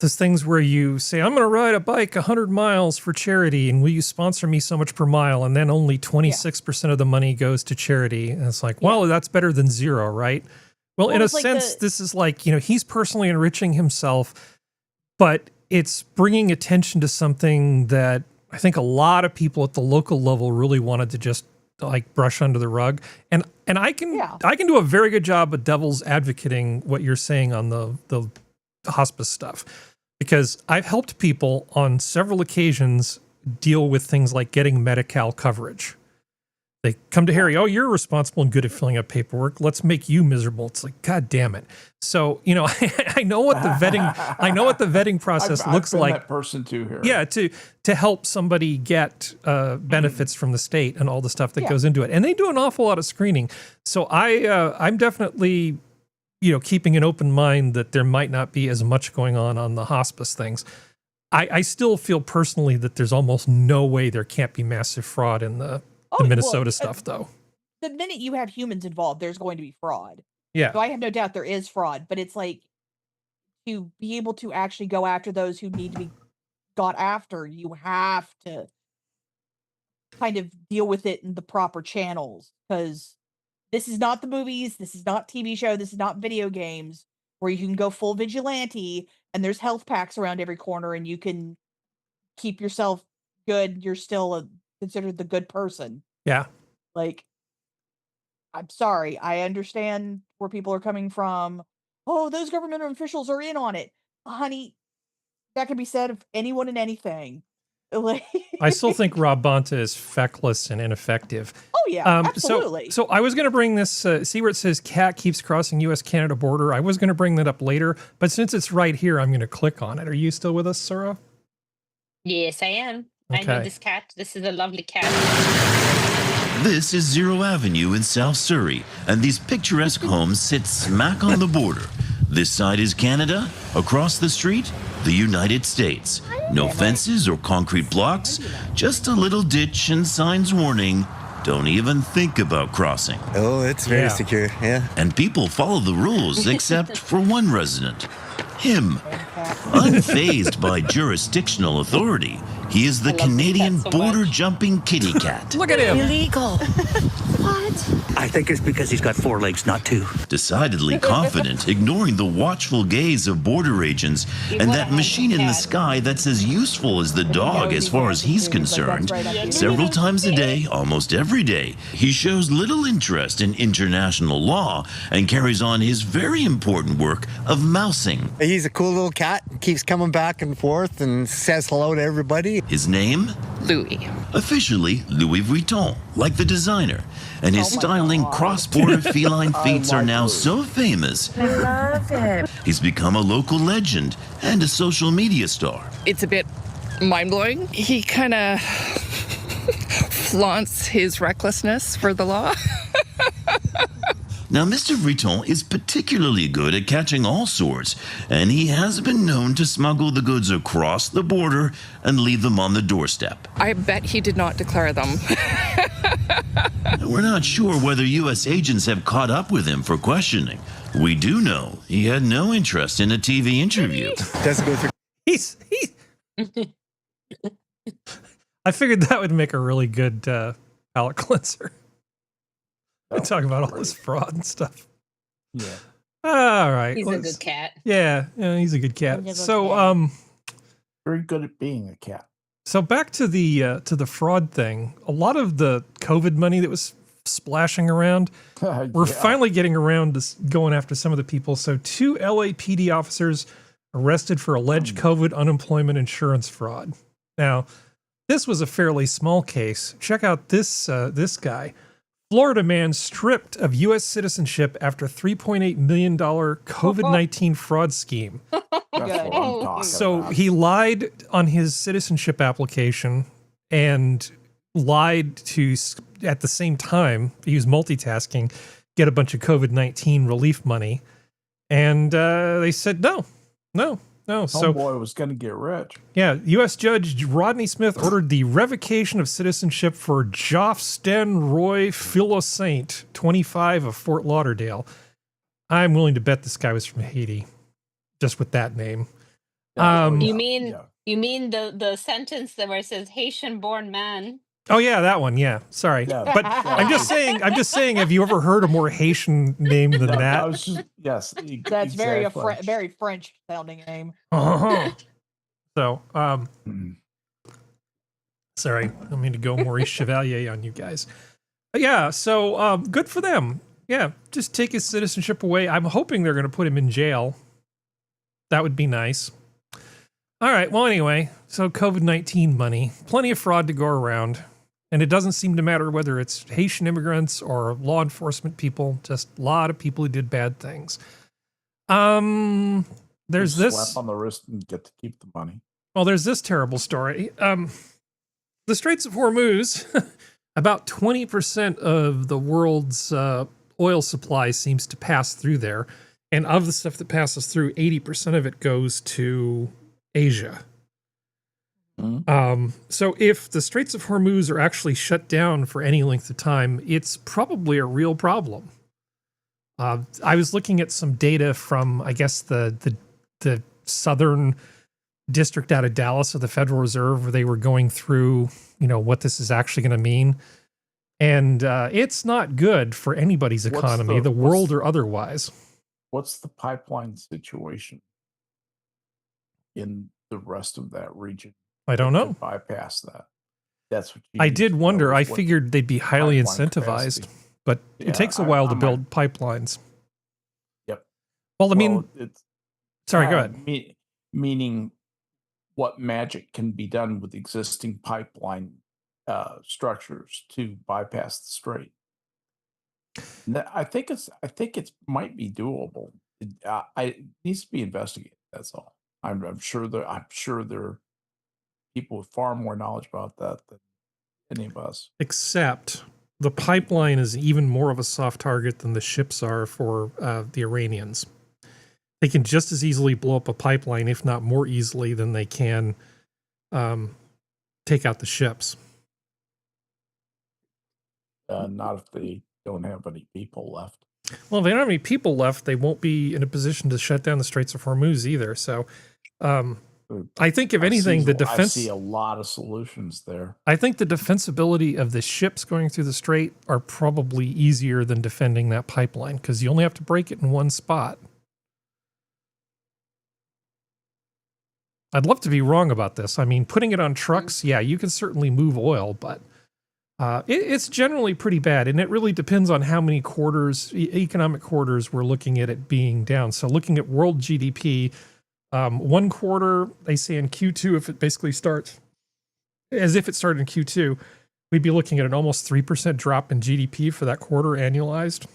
things where you say, I'm going to ride a bike 100 miles for charity, and will you sponsor me so much per mile? And then only 26% of the money goes to charity. And it's like, well, that's better than zero, right? Well, in a it's like sense, this is like, he's personally enriching himself, but it's bringing attention to something that I think a lot of people at the local level really wanted to just like brush under the rug. And I can do a very good job of devil's advocating what you're saying on the hospice stuff, because I've helped people on several occasions deal with things like getting Medi-Cal coverage. They come to Harry, oh, you're responsible and good at filling out paperwork. Let's make you miserable. It's like, God damn it. So, you know, I know what the vetting process looks I've been like. that person too, Harry. Yeah, to help somebody get benefits from the state and all the stuff that goes into it. And they do an awful lot of screening. So I'm definitely, you know, keeping an open mind that there might not be as much going on the hospice things. I still feel personally that there's almost no way there can't be massive fraud in the Minnesota stuff, though. The minute you have humans involved, there's going to be fraud. Yeah. So I have no doubt there is fraud, but it's like, to be able to actually go after those who need to be got after, you have to kind of deal with it in the proper channels, because this is not the movies, this is not TV show, this is not video games where you can go full vigilante and there's health packs around every corner and you can keep yourself good. You're still considered the good person. Yeah. Like, I'm sorry, I understand where people are coming from. Oh, those government officials are in on it. Honey, that can be said of anyone and anything. Like, I still think Rob Bonta is feckless and ineffective. oh yeah, absolutely. So I was going to bring this, see where it says cat keeps crossing U.S.-Canada border. I was going to bring that up later, but since it's right here, I'm going to click on it. Are you still with us, Sora? Yes, I am. I Okay. know this cat. This is a lovely cat. This is Zero Avenue in South Surrey, and these picturesque homes sit smack on the border. This side is Canada, across the street, the United States. No fences or concrete blocks, just a little ditch and signs warning, don't even think about crossing. Oh, it's very secure, yeah. And people follow the rules, except for one resident, him. Unfazed by jurisdictional authority, he is the I love this Canadian cat so much. border-jumping kitty cat. Look at him. Illegal. What? I think it's because he's got 4 legs, not 2. Decidedly confident, ignoring the watchful gaze of border agents and that machine in the sky that's as useful as the dog as far as he's concerned. Several times a day, almost every day, he shows little interest in international law and carries on his very important work of mousing. He's a cool little cat, keeps coming back and forth and says hello to everybody. His name? Louis. Officially, Louis Vuitton, like the designer. And his styling cross-border feline feats are now so famous, I love it. he's become a local legend and a social media star. It's a bit mind-blowing. He kind of flaunts his recklessness for the law. Now, Mr. Vuitton is particularly good at catching all sorts, and he has been known to smuggle the goods across the border and leave them on the doorstep. I bet he did not declare them. We're not sure whether U.S. agents have caught up with him for questioning. We do know he had no interest in a TV interview. Doesn't go through. He's I figured that would make a really good palate cleanser. Talk about all this fraud and stuff. Yeah. All right. He's a good cat. Yeah, he's a good cat. He's a good So cat. Very good at being a cat. So back to the fraud thing. A lot of the COVID money that was splashing around, we're finally getting around to going after some of the people. So 2 LAPD officers arrested for alleged COVID unemployment insurance fraud. Now, this was a fairly small case. Check out this guy. Florida man stripped of U.S. citizenship after $3.8 million COVID-19 fraud scheme. That's what I'm talking So about. he lied on his citizenship application and lied to, at the same time, he was multitasking, get a bunch of COVID-19 relief money. And they said, no. So, Homeboy was going to get rich. yeah, U.S. Judge Rodney Smith ordered the revocation of citizenship for Joff Sten Roy Philossaint, 25 of Fort Lauderdale. I'm willing to bet this guy was from Haiti, just with that name. You mean the sentence that where it says Haitian-born man? Oh yeah, that one. Yeah, sorry, Yeah. but I'm just saying. Have you ever heard a more Haitian name than I that? was just, yes. That's very exactly. very French sounding name. Uh-huh. So, Mhm. sorry, I don't mean to go Maurice Chevalier on you guys. But yeah, so good for them. Yeah, just take his citizenship away. I'm hoping they're going to put him in jail. That would be nice. All right. Well, anyway, so COVID-19 money, plenty of fraud to go around. And it doesn't seem to matter whether it's Haitian immigrants or law enforcement people, just a lot of people who did bad things. There's this slap on the wrist and get to keep the money. Well, there's this terrible story. The Straits of Hormuz, about 20% of the world's oil supply seems to pass through there. And of the stuff that passes through, 80% of it goes to Asia. So if the Straits of Hormuz are actually shut down for any length of time, it's probably a real problem. I was looking at some data from, I guess, the southern district out of Dallas of the Federal Reserve, where they were going through, what this is actually going to mean. And it's not good for anybody's economy, the world or otherwise. What's the pipeline situation in the rest of that region? I don't know. Bypass that. That's what I did wonder. I figured they'd be highly incentivized, but it takes a while to build pipelines. Yep. Well, I mean, sorry, go ahead. Meaning what magic can be done with existing pipeline structures to bypass the strait. I think it might be doable. It needs to be investigated. That's all. I'm sure there are people with far more knowledge about that than any of us. Except the pipeline is even more of a soft target than the ships are for the Iranians. They can just as easily blow up a pipeline, if not more easily, than they can take out the ships. Not if they don't have any people left. Well, if they don't have any people left, they won't be in a position to shut down the Straits of Hormuz either. So I think, if anything, the defense... I see a lot of solutions there. I think the defensibility of the ships going through the strait are probably easier than defending that pipeline, because you only have to break it in one spot. I'd love to be wrong about this. I mean, putting it on trucks, yeah, you can certainly move oil, but it's generally pretty bad. And it really depends on how many quarters, economic quarters, we're looking at it being down. So looking at world GDP, 1 quarter, they say in Q2, if it basically starts as if it started in Q2, we'd be looking at an almost 3% drop in GDP for that quarter annualized.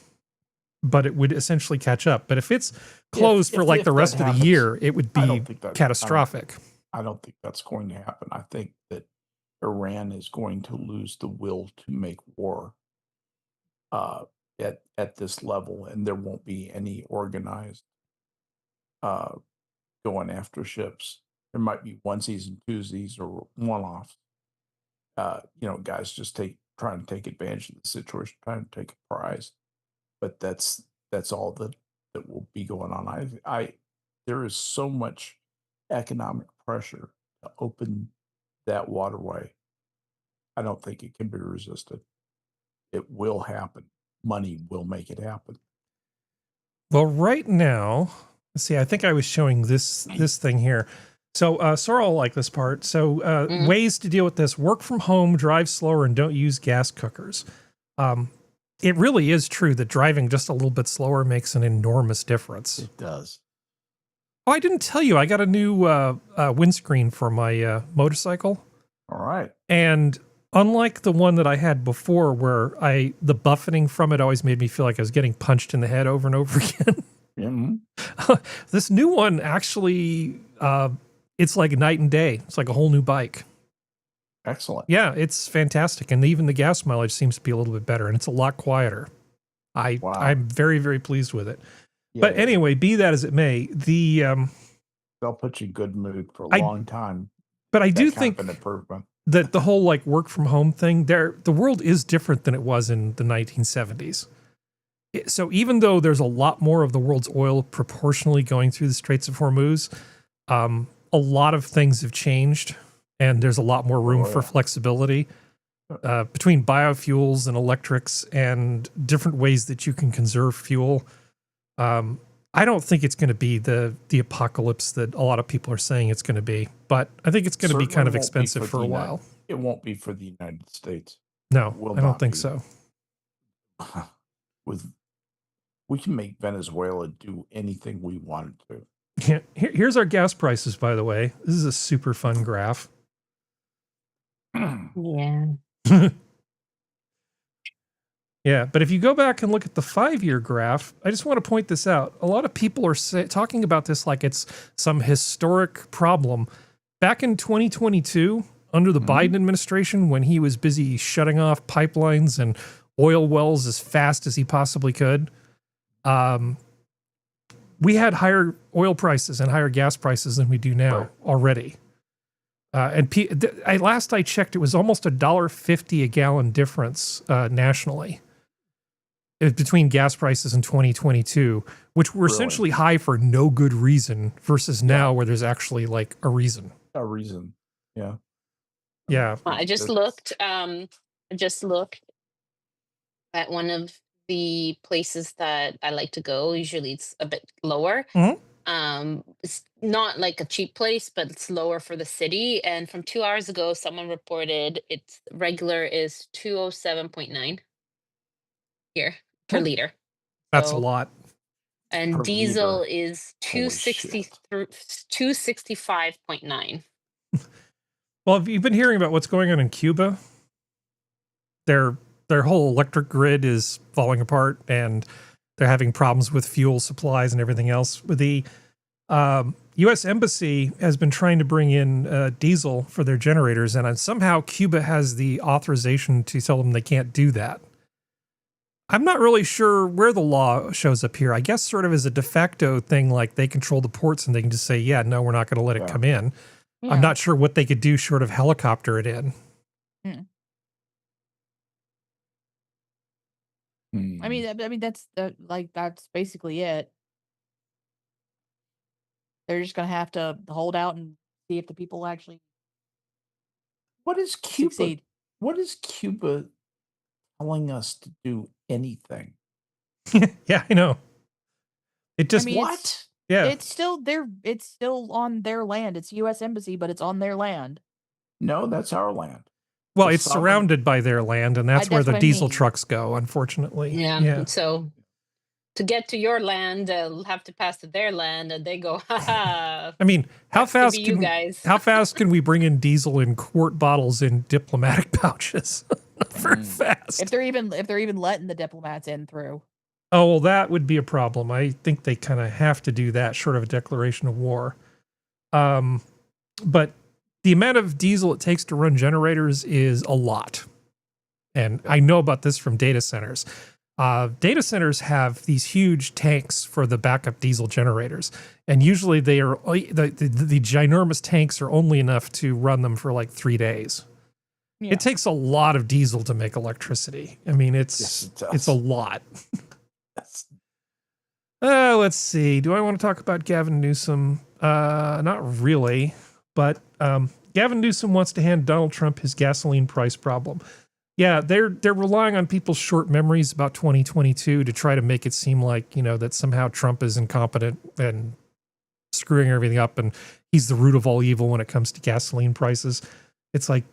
But it would essentially catch up. But if it's closed for like the rest of the year, it would be catastrophic. I don't think that's going to happen. I think that Iran is going to lose the will to make war at this level, and there won't be any organized going after ships. There might be onesies and twosies or one-offs. Guys just trying to take advantage of the situation, trying to take a prize. But that's all that will be going on. There is so much economic pressure to open that waterway. I don't think it can be resisted. It will happen. Money will make it happen. Well, right now, let's see. I think I was showing this thing here. So Sora will like this part. So ways to deal with this: work from home, drive slower, and don't use gas cookers. It really is true that driving just a little bit slower makes an enormous difference. It does. Oh, I didn't tell you. I got a new windscreen for my motorcycle. All right. And unlike the one that I had before, where the buffeting from it always made me feel like I was getting punched in the head over and over again. Mm-hmm. This new one actually, it's like night and day. It's like a whole new bike. Excellent. Yeah, it's fantastic. And even the gas mileage seems to be a little bit better, and it's a lot quieter. I'm very, very pleased with it. Yeah, but anyway, be that as it may, they'll put you in good mood for a long time. But I do think an improvement. That the whole work from home thing, the world is different than it was in the 1970s. So even though there's a lot more of the world's oil proportionally going through the Straits of Hormuz, a lot of things have changed. And there's a lot more room for flexibility between biofuels and electrics and different ways that you can conserve fuel. I don't think it's going to be the apocalypse that a lot of people are saying it's going to be, but I think it's going to be kind of expensive for a while. It won't be for the United States. No, I don't think so. We can make Venezuela do anything we want to. Yeah, here's our gas prices, by the way. This is a super fun graph. Yeah. Yeah, but if you go back and look at the 5-year graph, I just want to point this out. A lot of people are talking about this like it's some historic problem. Back in 2022, under the Biden administration, when he was busy shutting off pipelines and oil wells as fast as he possibly could, we had higher oil prices and higher gas prices than we do now already. Last I checked, it was almost $1.50 a gallon difference nationally between gas prices in 2022, which were essentially high for no good reason versus now where there's actually like a reason. A reason. Yeah. Yeah. I just looked. I just looked at one of the places that I like to go. Usually it's a bit lower. It's not like a cheap place, but it's lower for the city. And from 2 hours ago, someone reported its regular is 207.9 here per liter. That's a lot. And Per diesel liter. is Holy shit. 265.9. Well, have you been hearing about what's going on in Cuba? Their whole electric grid is falling apart, and they're having problems with fuel supplies and everything else. The U.S. Embassy has been trying to bring in diesel for their generators, and somehow Cuba has the authorization to tell them they can't do that. I'm not really sure where the law shows up here. I guess sort of as a de facto thing, like they control the ports and they can just say, yeah, no, we're not going to let it come in. Yeah. I'm not sure what they could do short of helicopter it in. I mean that's that's basically it. They're just gonna have to hold out and see if the people actually What is Cuba? succeed. What is Cuba telling us to do anything? Yeah, I know. It just I mean, What? yeah. It's still on their land. It's U.S. Embassy, but it's on their land. No, that's our land. Well, the it's sovereign- surrounded by their land, and that's where that's the what I diesel mean. trucks go, unfortunately. Yeah. So to get to your land, they'll have to pass to their land, and they go, ha ha. I mean, how That's to fast be you can guys. how fast can we bring in diesel in quart bottles in diplomatic pouches? Not very fast. If they're even letting the diplomats in through. Oh, well, that would be a problem. I think they kind of have to do that short of a declaration of war. But the amount of diesel it takes to run generators is a lot. And I know about this from data centers. Data centers have these huge tanks for the backup diesel generators. And usually they are the ginormous tanks are only enough to run them for like 3 days. Yeah. It takes a lot of diesel to make electricity. I mean, Yes, it does. it's a lot. That's- Let's see. Do I want to talk about Gavin Newsom? Not really, but Gavin Newsom wants to hand Donald Trump his gasoline price problem. Yeah, they're relying on people's short memories about 2022 to try to make it seem like, that somehow Trump is incompetent and screwing everything up and he's the root of all evil when it comes to gasoline prices. It's like,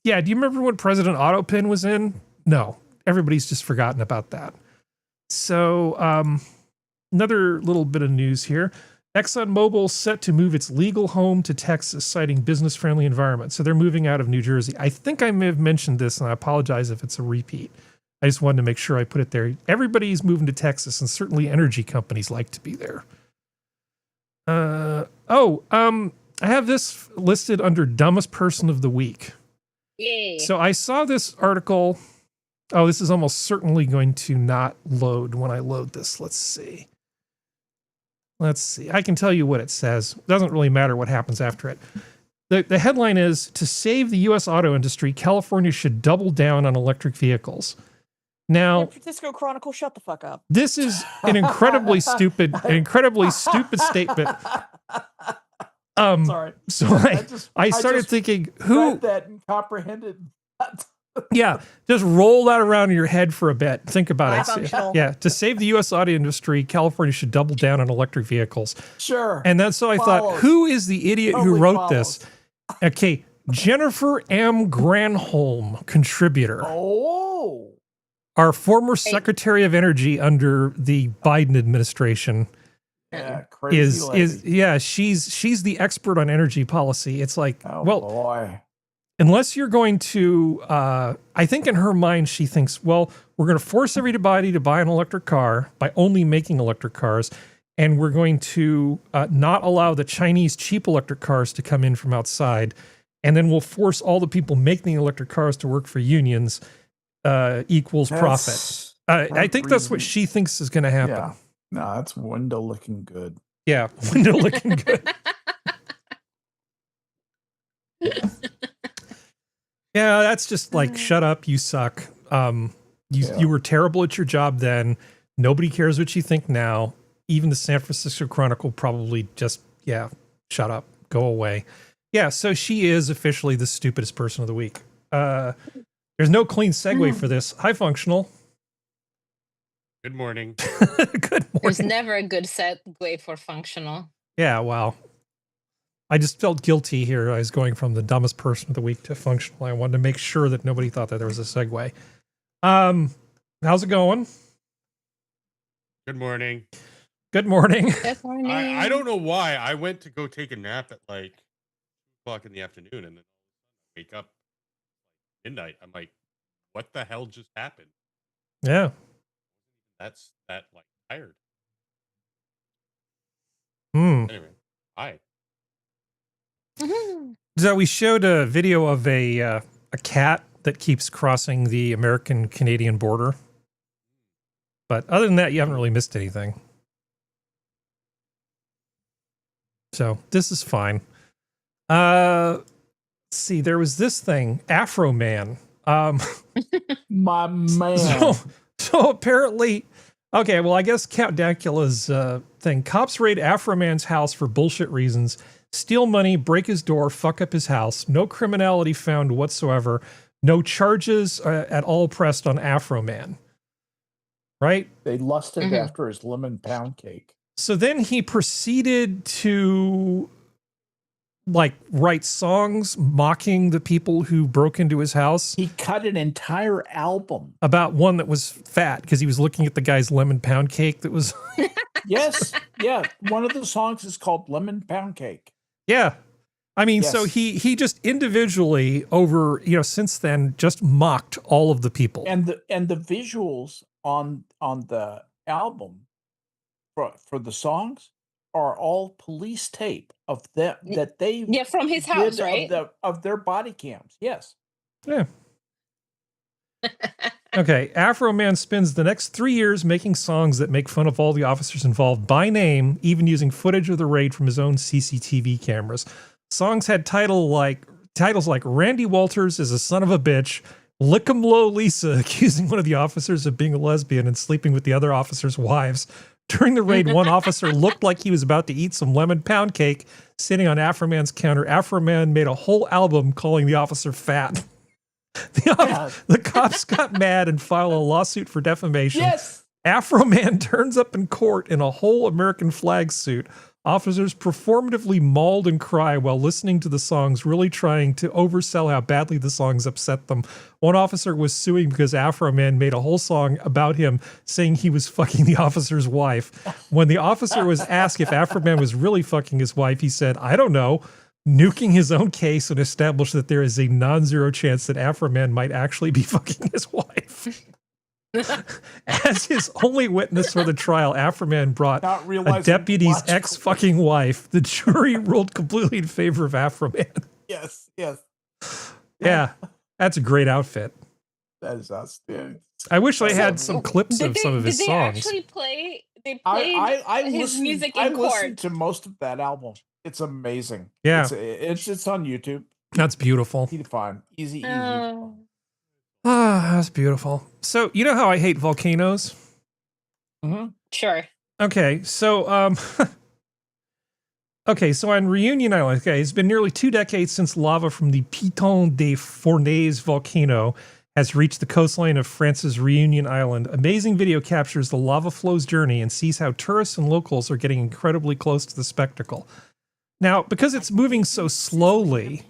yeah, do you remember when President Autopin was in? No, everybody's just forgotten about that. So, another little bit of news here. ExxonMobil set to move its legal home to Texas, citing business-friendly environment. So they're moving out of New Jersey. I think I may have mentioned this, and I apologize if it's a repeat. I just wanted to make sure I put it there. Everybody's moving to Texas, and certainly energy companies like to be there. I have this listed under Dumbest Person of the Week. Yay. So I saw this article. Oh, this is almost certainly going to not load when I load this. Let's see. I can tell you what it says. It doesn't really matter what happens after it. The headline is, to save the U.S. auto industry, California should double down on electric vehicles. Now, San Francisco Chronicle, shut the fuck up. this is an incredibly stupid statement. Sorry. So I I started just thinking, who? read that and comprehended that. Yeah, just roll that around in your head for a bit. Think about it. DrFunctional. Yeah, to save the U.S. auto industry, California should double down on electric vehicles. Sure. And then so I thought, Follows. who is the idiot who Totally wrote this? follows. Okay, Jennifer M. Granholm, contributor, Oh. our former Secretary of Energy under the Biden administration. Yeah, crazy lady. She's the expert on energy policy. It's like, Oh, well, boy. unless you're going to, I think in her mind, she thinks, well, We're going to force everybody to buy an electric car by only making electric cars. And we're going to not allow the Chinese cheap electric cars to come in from outside. And then we'll force all the people making the electric cars to work for unions equals profit. I think that's what she thinks is going to happen. Yeah. No, that's window looking good. Yeah, window looking good. Yeah, that's just like, shut up, you suck. You were terrible at your job then. Nobody cares what you think now. Even the San Francisco Chronicle probably just, shut up, go away. Yeah, so she is officially the stupidest person of the week. There's no clean segue for this. Hi, Functional. Good morning. Good morning. There's never a good segue for Functional. Yeah, well, I just felt guilty here. I was going from the dumbest person of the week to Functional. I wanted to make sure that nobody thought that there was a segue. How's it going? Good morning. Good morning. Good morning. I don't know why. I went to go take a nap at like 2:00 in the afternoon and then wake up midnight. I'm like, what the hell just happened? Yeah. That's like tired. Anyway, hi. So we showed a video of a cat that keeps crossing the American-Canadian border. But other than that, you haven't really missed anything. So this is fine. Let's see, there was this thing, Afro Man. My man. So apparently, okay, well, I guess Count Dacula's thing. Cops raid Afro Man's house for bullshit reasons, steal money, break his door, fuck up his house. No criminality found whatsoever. No charges at all pressed on Afro Man. Right? They lusted after his lemon pound cake. So then he proceeded to like write songs mocking the people who broke into his house. He cut an entire album about one that was fat because he was looking at the guy's lemon pound cake that was Yes, yeah. One of the songs is called Lemon Pound Cake. Yeah. I mean, Yes. so he just individually over, since then just mocked all of the people. And the visuals on the album for the songs are all police tape of them that they from his house, right? Of their body cams. Yes. Yeah. Okay, Afro Man spends the next 3 years making songs that make fun of all the officers involved by name, even using footage of the raid from his own CCTV cameras. Songs had titles like Randy Walters is a son of a bitch, Lick 'em Low Lisa, accusing one of the officers of being a lesbian and sleeping with the other officers' wives. During the raid, one officer looked like he was about to eat some lemon pound cake sitting on Afro Man's counter. Afro Man made a whole album calling the officer fat. The cops got mad and filed a lawsuit for defamation. Yes. Afro Man turns up in court in a whole American flag suit. Officers performatively mauled and cry while listening to the songs, really trying to oversell how badly the songs upset them. One officer was suing because Afro Man made a whole song about him saying he was fucking the officer's wife. When the officer was asked if Afro Man was really fucking his wife, he said, I don't know, nuking his own case and established that there is a non-zero chance that Afro Man might actually be fucking his wife. As his only witness for the trial, Afro Man brought a deputy's ex-fucking wife. The jury ruled completely in favor of Afro Man. Yes. Yeah, that's a great outfit. That is outstanding. I wish I had some clips of some of his songs. Did they actually play? They played his music in court. I listened to most of that album. It's amazing. Yeah. It's on YouTube. That's beautiful. Easy to find. Easy. Ah, that's beautiful. So, you know how I hate volcanoes? Sure. Okay, so on Reunion Island, it's been nearly 2 decades since lava from the Piton des Fournaise volcano has reached the coastline of France's Reunion Island. Amazing video captures the lava flow's journey and sees how tourists and locals are getting incredibly close to the spectacle. Now, because it's moving so slowly,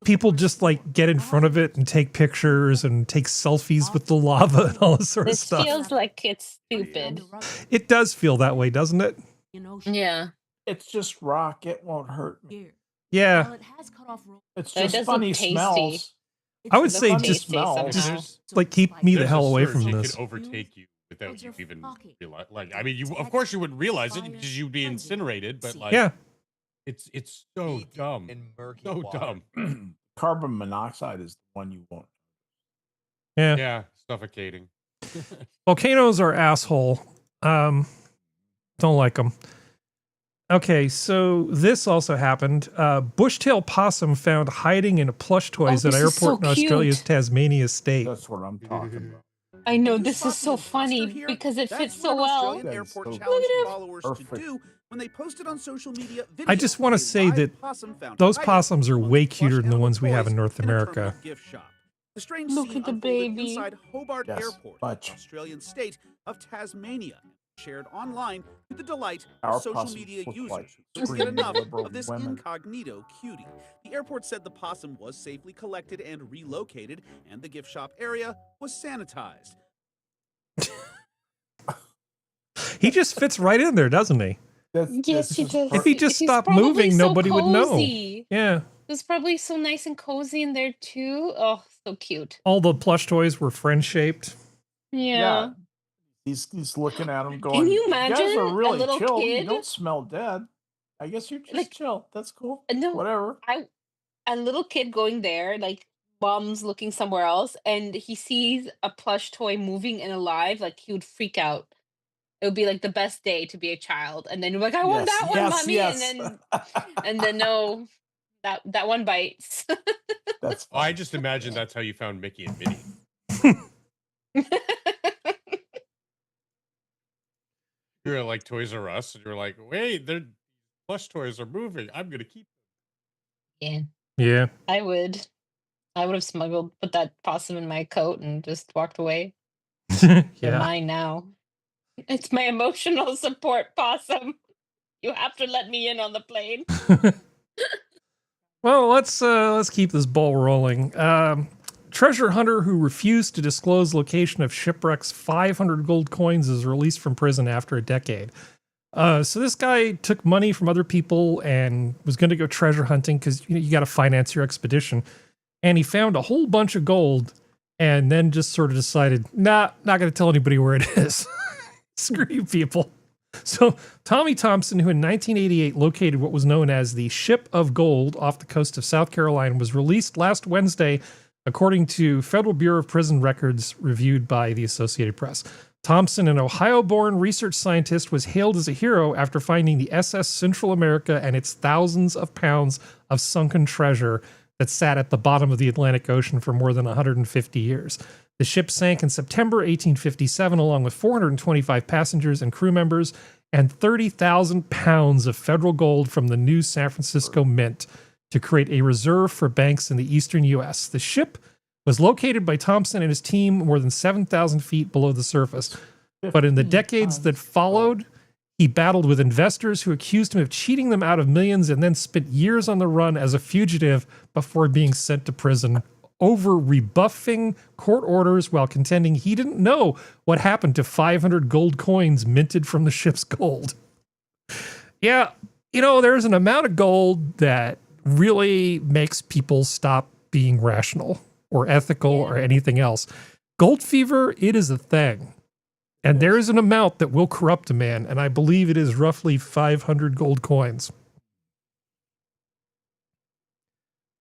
people just like get in front of it and take pictures and take selfies with the lava and all this sort of stuff. It feels like it's stupid. It does feel that way, doesn't it? Yeah. It's just rock. It won't hurt me. Yeah. It's just funny smells. I would The say funny just, say somehow. just like keep me the There's hell a away surge, from it this. could overtake you without you even realize. Like, I mean, you of course you wouldn't realize it because you'd be incinerated. But like, Yeah. it's so dumb, so dumb. Carbon monoxide is the one you want. Yeah. Yeah, suffocating. Volcanoes are asshole. Don't like them. Okay, so this also happened. Bushtail possum found hiding in a plush toys at this is so airport in Australia's cute. Tasmania state. That's what I'm talking about. I know this is so funny because it fits so well. Australian airport so challenged good. followers Perfect. to do when they posted on social media videos I just want to of a say live that possum found those hiding possums are among way plush cuter than the animal ones we have toys in North a America. terminal gift shop. The strange Look scene at the unfolded baby. inside Hobart Yes, Airport, much. Australian state of Tasmania, shared online to the delight Our of social possums media look users like who couldn't get screaming enough liberal of this women. incognito cutie. The airport said the possum was safely collected and relocated, and the gift shop area was sanitized. He just fits right in there, doesn't he? Yes, he does. If he just He's stopped probably moving, so nobody would know. cozy. Yeah. It's probably so nice and cozy in there too. Oh, so cute. All the plush toys were friend shaped. Yeah. He's looking at him going, you "You guys imagine are a really little chill. You kid? don't smell dead. I guess you're just Like, chill. That's cool. No, Whatever." a little kid going there, like mom's looking somewhere else, and he sees a plush toy moving and alive, like he would freak out. It would be like the best day to be a child, and then you're like, I want Yes, that one, yes, mommy, yes. and then no, that one bites. That's Oh, I just imagine that's how you found Mickey and Minnie. You're at like Toys R Us, and you're like, wait, their plush toys are moving. I'm gonna keep Yeah, Yeah. I would have put that possum in my coat and just walked away. They're Yeah. mine now. It's my emotional support possum. You have to let me in on the plane. Well, let's keep this ball rolling. Treasure hunter who refused to disclose location of shipwreck's 500 gold coins is released from prison after a decade. So this guy took money from other people and was going to go treasure hunting because you got to finance your expedition. And he found a whole bunch of gold and then just sort of decided, not going to tell anybody where it is. Screw you people. So Tommy Thompson, who in 1988 located what was known as the Ship of Gold off the coast of South Carolina, was released last Wednesday, according to Federal Bureau of Prison records reviewed by the Associated Press. Thompson, an Ohio-born research scientist, was hailed as a hero after finding the SS Central America and its thousands of pounds of sunken treasure that sat at the bottom of the Atlantic Ocean for more than 150 years. The ship sank in September 1857 along with 425 passengers and crew members and 30,000 pounds of federal gold from the new San Francisco Mint to create a reserve for banks in the eastern U.S. The ship was located by Thompson and his team more than 7,000 feet below the surface. But in the decades that followed, he battled with investors who accused him of cheating them out of millions and then spent years on the run as a fugitive before being sent to prison over rebuffing court orders while contending he didn't know what happened to 500 gold coins minted from the ship's gold. Yeah, there's an amount of gold that really makes people stop being rational or ethical or anything else. Gold fever, it is a thing. And there is an amount that will corrupt a man, and I believe it is roughly 500 gold coins.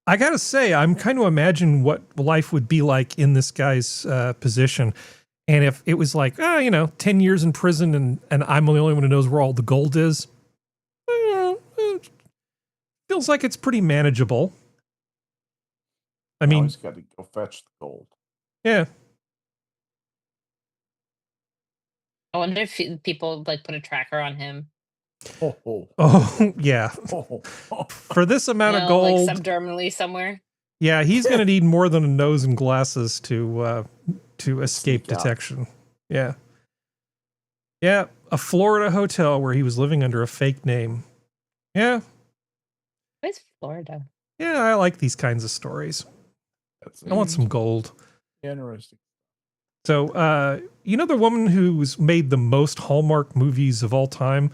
I gotta say, I'm kind of imagine what life would be like in this guy's position. And if it was like, 10 years in prison and I'm the only one who knows where all the gold is, it feels like it's pretty manageable. I mean, he's got to go fetch the gold. Yeah. I wonder if people put a tracker on him. Oh yeah. For this amount of gold, like subdermally somewhere. Yeah, he's going to need more than a nose and glasses to escape detection. Yeah. Yeah, a Florida hotel where he was living under a fake name. Yeah. Where's Florida? Yeah, I like these kinds of stories. I want some gold. Interesting. So, the woman who's made the most Hallmark movies of all time,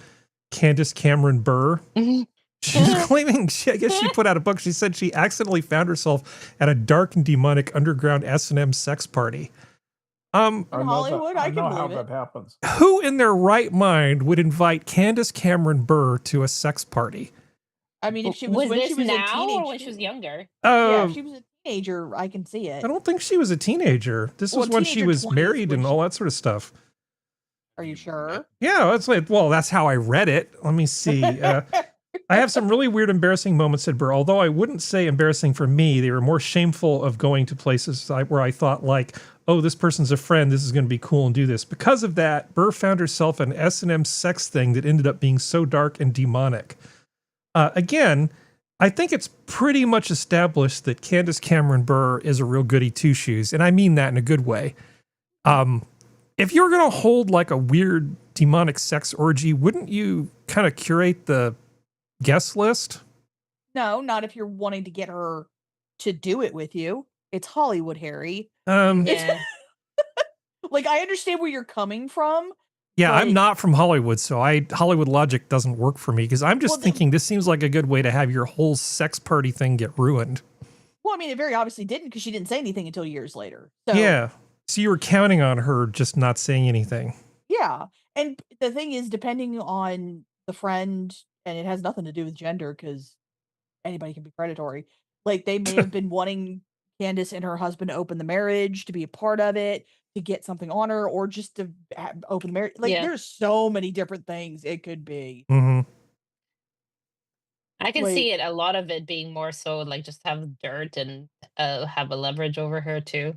Candace Cameron Bure? Mm-hmm. She's claiming, I guess she put out a book. She said she accidentally found herself at a dark and demonic underground S&M sex party. In Hollywood, I know can how believe that it. happens. Who in their right mind would invite Candace Cameron Bure to a sex party? I mean, if she Was when this she was a now teenage, or when she was younger? yeah, if she was a teenager, I can see it. I don't think she was a teenager. This Well, was when she teenager was 20s, married and which- all that sort of stuff. Are you sure? Yeah, that's like, well, that's how I read it. Let me see. I have some really weird, embarrassing moments, said Burr. Although I wouldn't say embarrassing for me, they were more shameful of going to places where I thought like, oh, this person's a friend. This is going to be cool and do this. Because of that, Burr found herself an S&M sex thing that ended up being so dark and demonic. Again, I think it's pretty much established that Candace Cameron Bure is a real goody two-shoes, and I mean that in a good way. If you were going to hold like a weird demonic sex orgy, wouldn't you kind of curate the guest list? No, not if you're wanting to get her to do it with you. It's Hollywood, Harry. Yeah. Like, I understand where you're coming from. Yeah, but- I'm not from Hollywood, so Hollywood logic doesn't work for me because I'm just thinking this seems like a good way to have your whole sex party thing get ruined. Well, I mean, it very obviously didn't because she didn't say anything until years later. So, Yeah. So you were counting on her just not saying anything. yeah. And the thing is, depending on the friend, and it has nothing to do with gender because anybody can be predatory. Like, they may have been wanting Candace and her husband to open the marriage, to be a part of it, to get something on her, or just to open the marriage. Like, Yeah. there's so many different things it could be. Mm-hmm. I can Like- see it, a lot of it being more so like just have dirt and have a leverage over her too.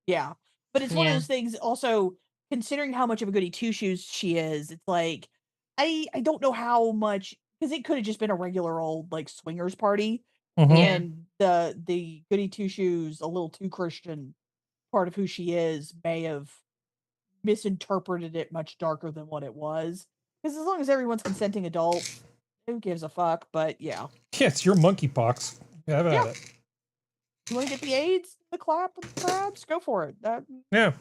Yeah. But it's one of Yeah. those things also, considering how much of a goody two shoes she is, it's like, I don't know how much, because it could have just been a regular old like swingers party. Mhm. Yeah. And the goody two shoes, a little too Christian part of who she is, may have misinterpreted it much darker than what it was. Because as long as everyone's consenting adult, who gives a fuck? But yeah. Yeah, it's your monkeypox. Have at Yeah. it. You want to get the AIDS, the clap, and the crabs? Go for it. Yeah.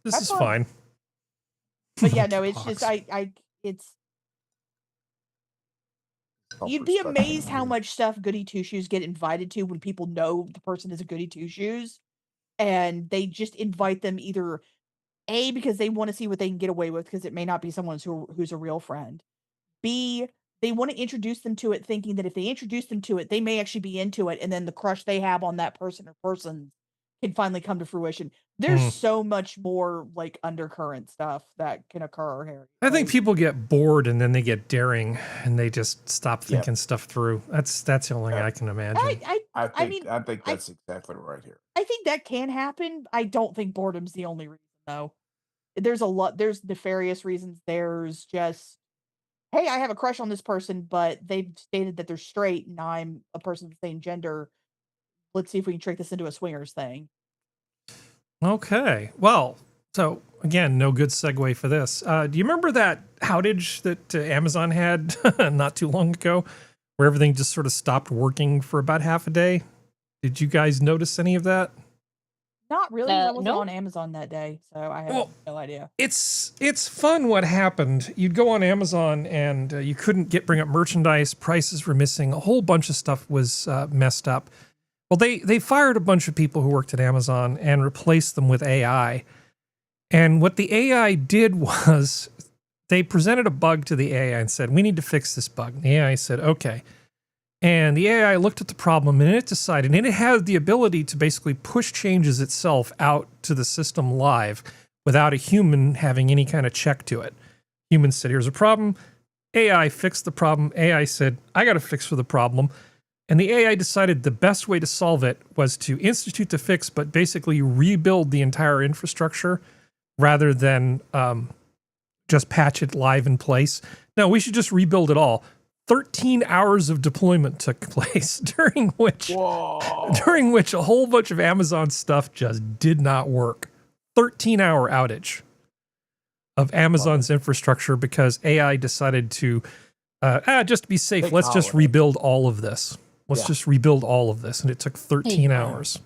This Have is fun. fine. But yeah, no, it's just it's you'd be amazed how much stuff goody two shoes get invited to when people know the person is a goody two shoes, and they just invite them either A, because they want to see what they can get away with because it may not be someone who's a real friend. B, they want to introduce them to it thinking that if they introduce them to it, they may actually be into it, and then the crush they have on that person or persons can finally come to fruition. There's so much more like undercurrent stuff that can occur here. I think people get bored and then they get daring and they just stop thinking stuff through. That's the only thing I can imagine. I think that's exactly right here. I think that can happen. I don't think boredom's the only reason though. There's nefarious reasons. There's just, hey, I have a crush on this person, but they've stated that they're straight and I'm a person of the same gender. Let's see if we can trick this into a swingers thing. Okay. Well, so again, no good segue for this. Do you remember that outage that Amazon had not too long ago where everything just sort of stopped working for about half a day? Did you guys notice any of that? Not really. I wasn't no. on Amazon that day, so I have no idea. It's fun what happened. You'd go on Amazon and you couldn't bring up merchandise. Prices were missing. A whole bunch of stuff was messed up. Well, they fired a bunch of people who worked at Amazon and replaced them with AI. And what the AI did was they presented a bug to the AI and said, we need to fix this bug. And the AI said, okay. And the AI looked at the problem and it decided, and it had the ability to basically push changes itself out to the system live without a human having any kind of check to it. Humans said, here's a problem. AI fixed the problem. AI said, I got a fix for the problem. And the AI decided the best way to solve it was to institute the fix, but basically rebuild the entire infrastructure rather than just patch it live in place. No, we should just rebuild it all. 13 hours of deployment took place during which a whole bunch of Amazon stuff just did not work. 13-hour outage of Amazon's infrastructure because AI decided to just to be safe, let's just rebuild all of this. Let's just rebuild all of this. And it took 13 hours.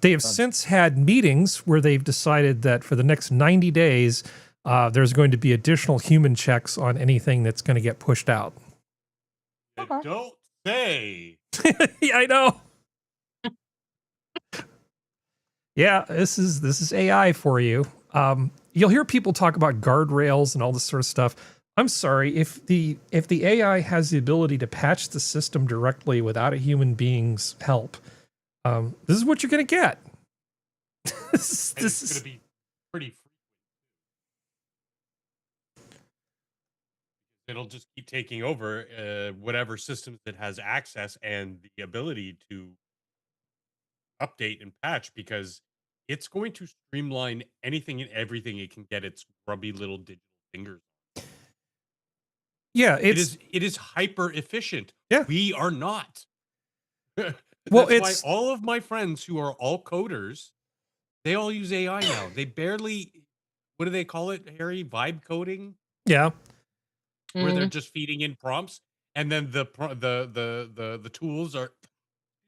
They have since had meetings where they've decided that for the next 90 days, there's going to be additional human checks on anything that's going to get pushed out. Don't say. Yeah, I know. Yeah, this is AI for you. You'll hear people talk about guardrails and all this sort of stuff. I'm sorry, if the AI has the ability to patch the system directly without a human being's help, this is what you're going to get. this It's is going to be pretty. It'll just keep taking over whatever systems it has access and the ability to update and patch, because it's going to streamline anything and everything it can get its grubby little digital fingers. Yeah, it is hyper efficient. Yeah, we are not. Well, That's why all of my friends who are all coders, they all use AI now. They barely, what do they call it, Harry? Vibe coding? Yeah. Where they're just feeding in prompts, and then the tools are,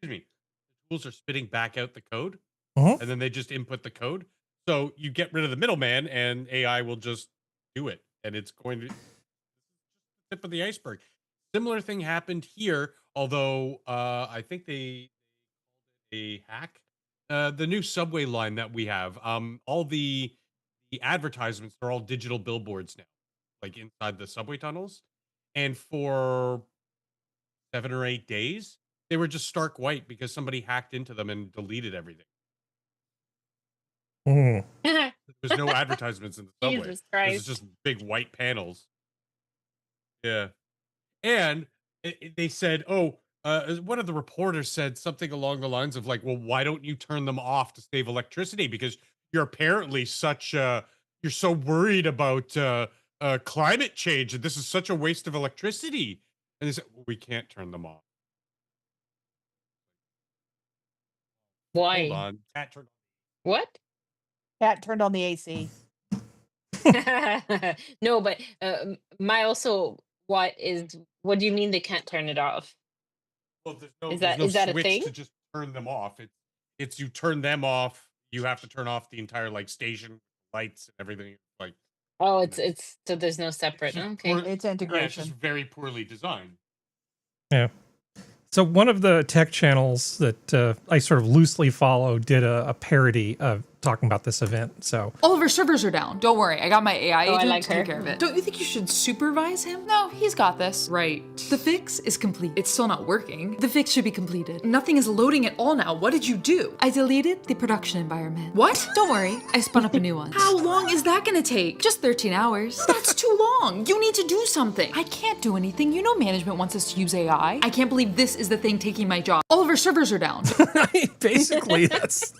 excuse me, the tools are spitting back out the code, and then they just input the code. So you get rid of the middleman, and AI will just do it, and it's going to tip of the iceberg. Similar thing happened here, although I think they hack the new subway line that we have. All the advertisements are all digital billboards now, like inside the subway tunnels, and for 7 or 8 days they were just stark white because somebody hacked into them and deleted everything. There's no advertisements in the subway. Jesus Christ. It's just big white panels. Yeah. And they said, one of the reporters said something along the lines of like, well, why don't you turn them off to save electricity? Because you're apparently you're so worried about climate change, and this is such a waste of electricity. And they said, well, we can't turn them off. Why? Hold on. Cat turned What? Cat turned on the AC. No, but what do you mean they can't turn it off? Well, there's no is that a switch thing? to just turn them off. It's you turn them off. You have to turn off the entire like station lights and everything. Like, Oh, it's so there's no separate. Okay. It's yeah, integration. it's just very poorly designed. Yeah. So one of the tech channels that I sort of loosely follow did a parody of talking about this event. So all of our servers are down. Don't worry, I got my AI Oh, I agent like to take her. care of it. Don't you think you should supervise him? No, he's got this. Right. The fix is complete. It's still not working. The fix should be completed. Nothing is loading at all now. What did you do? I deleted the production environment. What? Don't worry, I spun up a new one. How long is that gonna take? Just 13 hours. That's too long. You need to do something. I can't do anything. You know management wants us to use AI. I can't believe this is the thing taking my job. All of our servers are down. basically, that's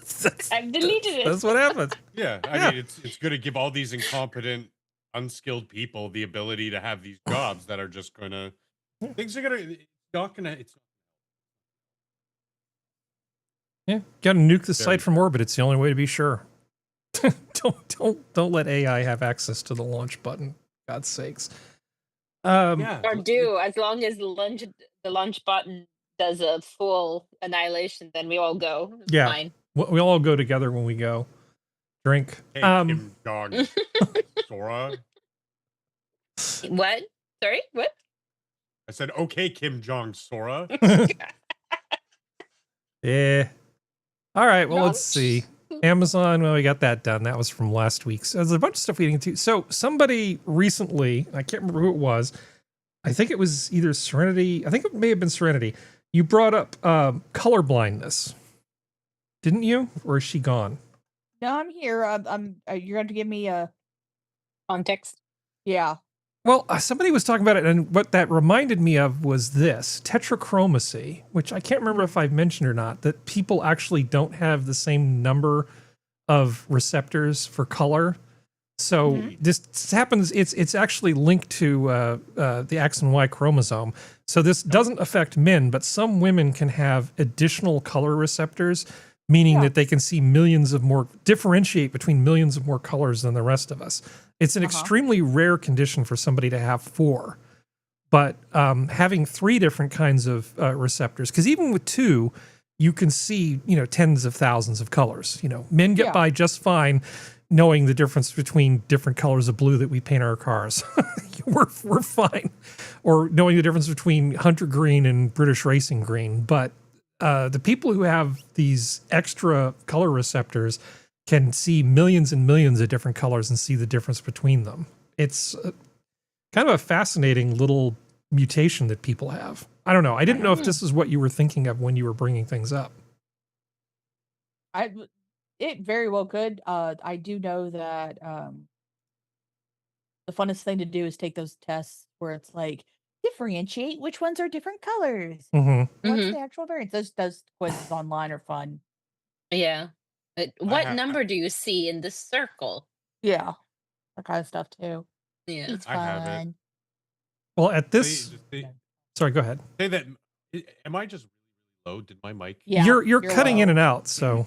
I've deleted it. that's what happened. Yeah, I mean, it's going to give all these incompetent, unskilled people the ability to have these jobs that are just going to. Things are going to. It's not going to. It's Yeah, got to nuke the site from orbit. It's the only way to be sure. don't let AI have access to the launch button. God's sakes. Or do, as long as the launch button does a full annihilation, then we all go. It's Yeah, fine. we all go together when we go drink. Hey, Kim Jong Sora. What? Sorry, what? I said, okay, Kim Jong Sora. Yeah. All right. Well, let's see. Amazon. Well, we got that done. That was from last week. So there's a bunch of stuff we didn't do. So somebody recently, I can't remember who it was. I think it was either Serenity. I think it may have been Serenity. You brought up color blindness, didn't you? Or is she gone? No, I'm here. You're going to give me a context. Yeah. Well, somebody was talking about it, and what that reminded me of was this tetrachromacy, which I can't remember if I've mentioned or not, that people actually don't have the same number of receptors for color. So this happens, it's actually linked to the X and Y chromosome. So this doesn't affect men, but some women can have additional color receptors, meaning that they can see differentiate between millions of more colors than the rest of us. It's an extremely rare condition for somebody to have 4. But having 3 different kinds of receptors, because even with 2, you can see, tens of thousands of colors. Men get by just fine. knowing the difference between different colors of blue that we paint our cars. we're fine. Or knowing the difference between hunter green and British racing green. But the people who have these extra color receptors can see millions and millions of different colors and see the difference between them. It's kind of a fascinating little mutation that people have. I don't know. I didn't know if this is what you were thinking of when you were bringing things up. It very well could. I do know that the funnest thing to do is take those tests where it's like, differentiate which ones are different colors. What's the actual variance? Those quizzes online are fun. Yeah. What number do you see in this circle? Yeah. That kind of stuff too. Yeah. It's I have it. fun. Well, at this... Sorry, go ahead. Say that. Am I just really low? Did my mic? Yeah, You're cutting low. in and out, so...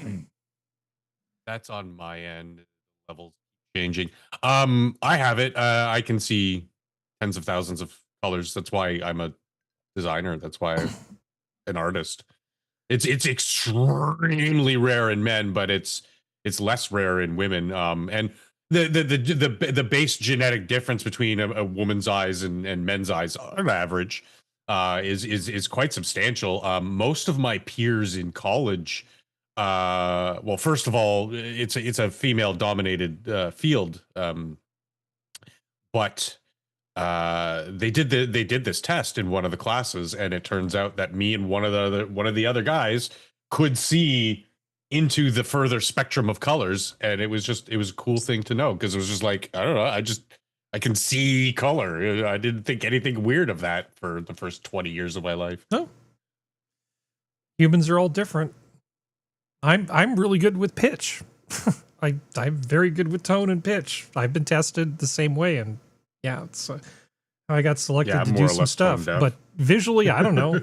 That's on my end. Levels changing. I have it. I can see tens of thousands of colors. That's why I'm a designer. That's why I'm an artist. It's extremely rare in men, but it's less rare in women. And the base genetic difference between a woman's eyes and men's eyes on average is quite substantial. Most of my peers in college, well, first of all, it's a female dominated field, but they did this test in one of the classes, and it turns out that me and one of the other guys could see into the further spectrum of colors, and it was a cool thing to know, because it was just like, I don't know, I can see color. I didn't think anything weird of that for the first 20 years of my life. No. Humans are all different. I'm really good with pitch. I'm very good with tone and pitch. I've been tested the same way, and yeah, it's I got selected to do some stuff. But visually, I don't know.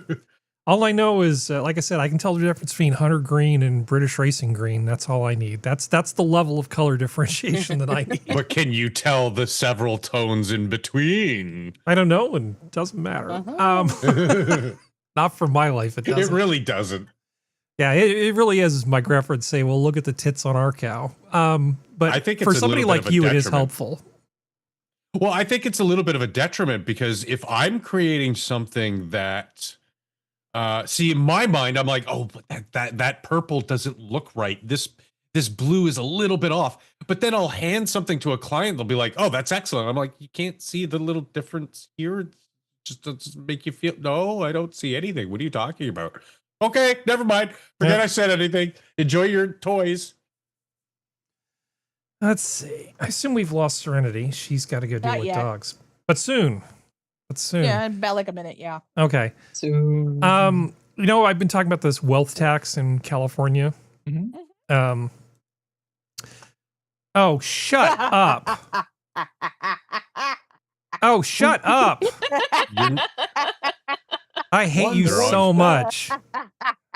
All I know is, like I said, I can tell the difference between hunter green and British racing green. That's all I need. That's the level of color differentiation that I need. But can you tell the several tones in between? I don't know, and it doesn't matter. Not for my life, it doesn't. It really doesn't. Yeah, it really is, as my grandpa would say, well, look at the tits on our cow. But I think it's for a somebody little bit like of a you, it is detriment. helpful. Well, I think it's a little bit of a detriment, because if I'm creating something that, see, in my mind, I'm like, oh, but that purple doesn't look right. This blue is a little bit off. But then I'll hand something to a client. They'll be like, oh, that's excellent. I'm like, you can't see the little difference here. It just doesn't make you feel, no, I don't see anything. What are you talking about? Okay, never mind. Forget I said anything. Enjoy your toys. Let's see. I assume we've lost Serenity. She's got to go deal Not with yet. dogs. But soon. Yeah, in about like a minute, yeah. Okay. Soon. You know, I've been talking about this wealth tax in California. Oh, shut up. Oh, shut up. I hate you so much.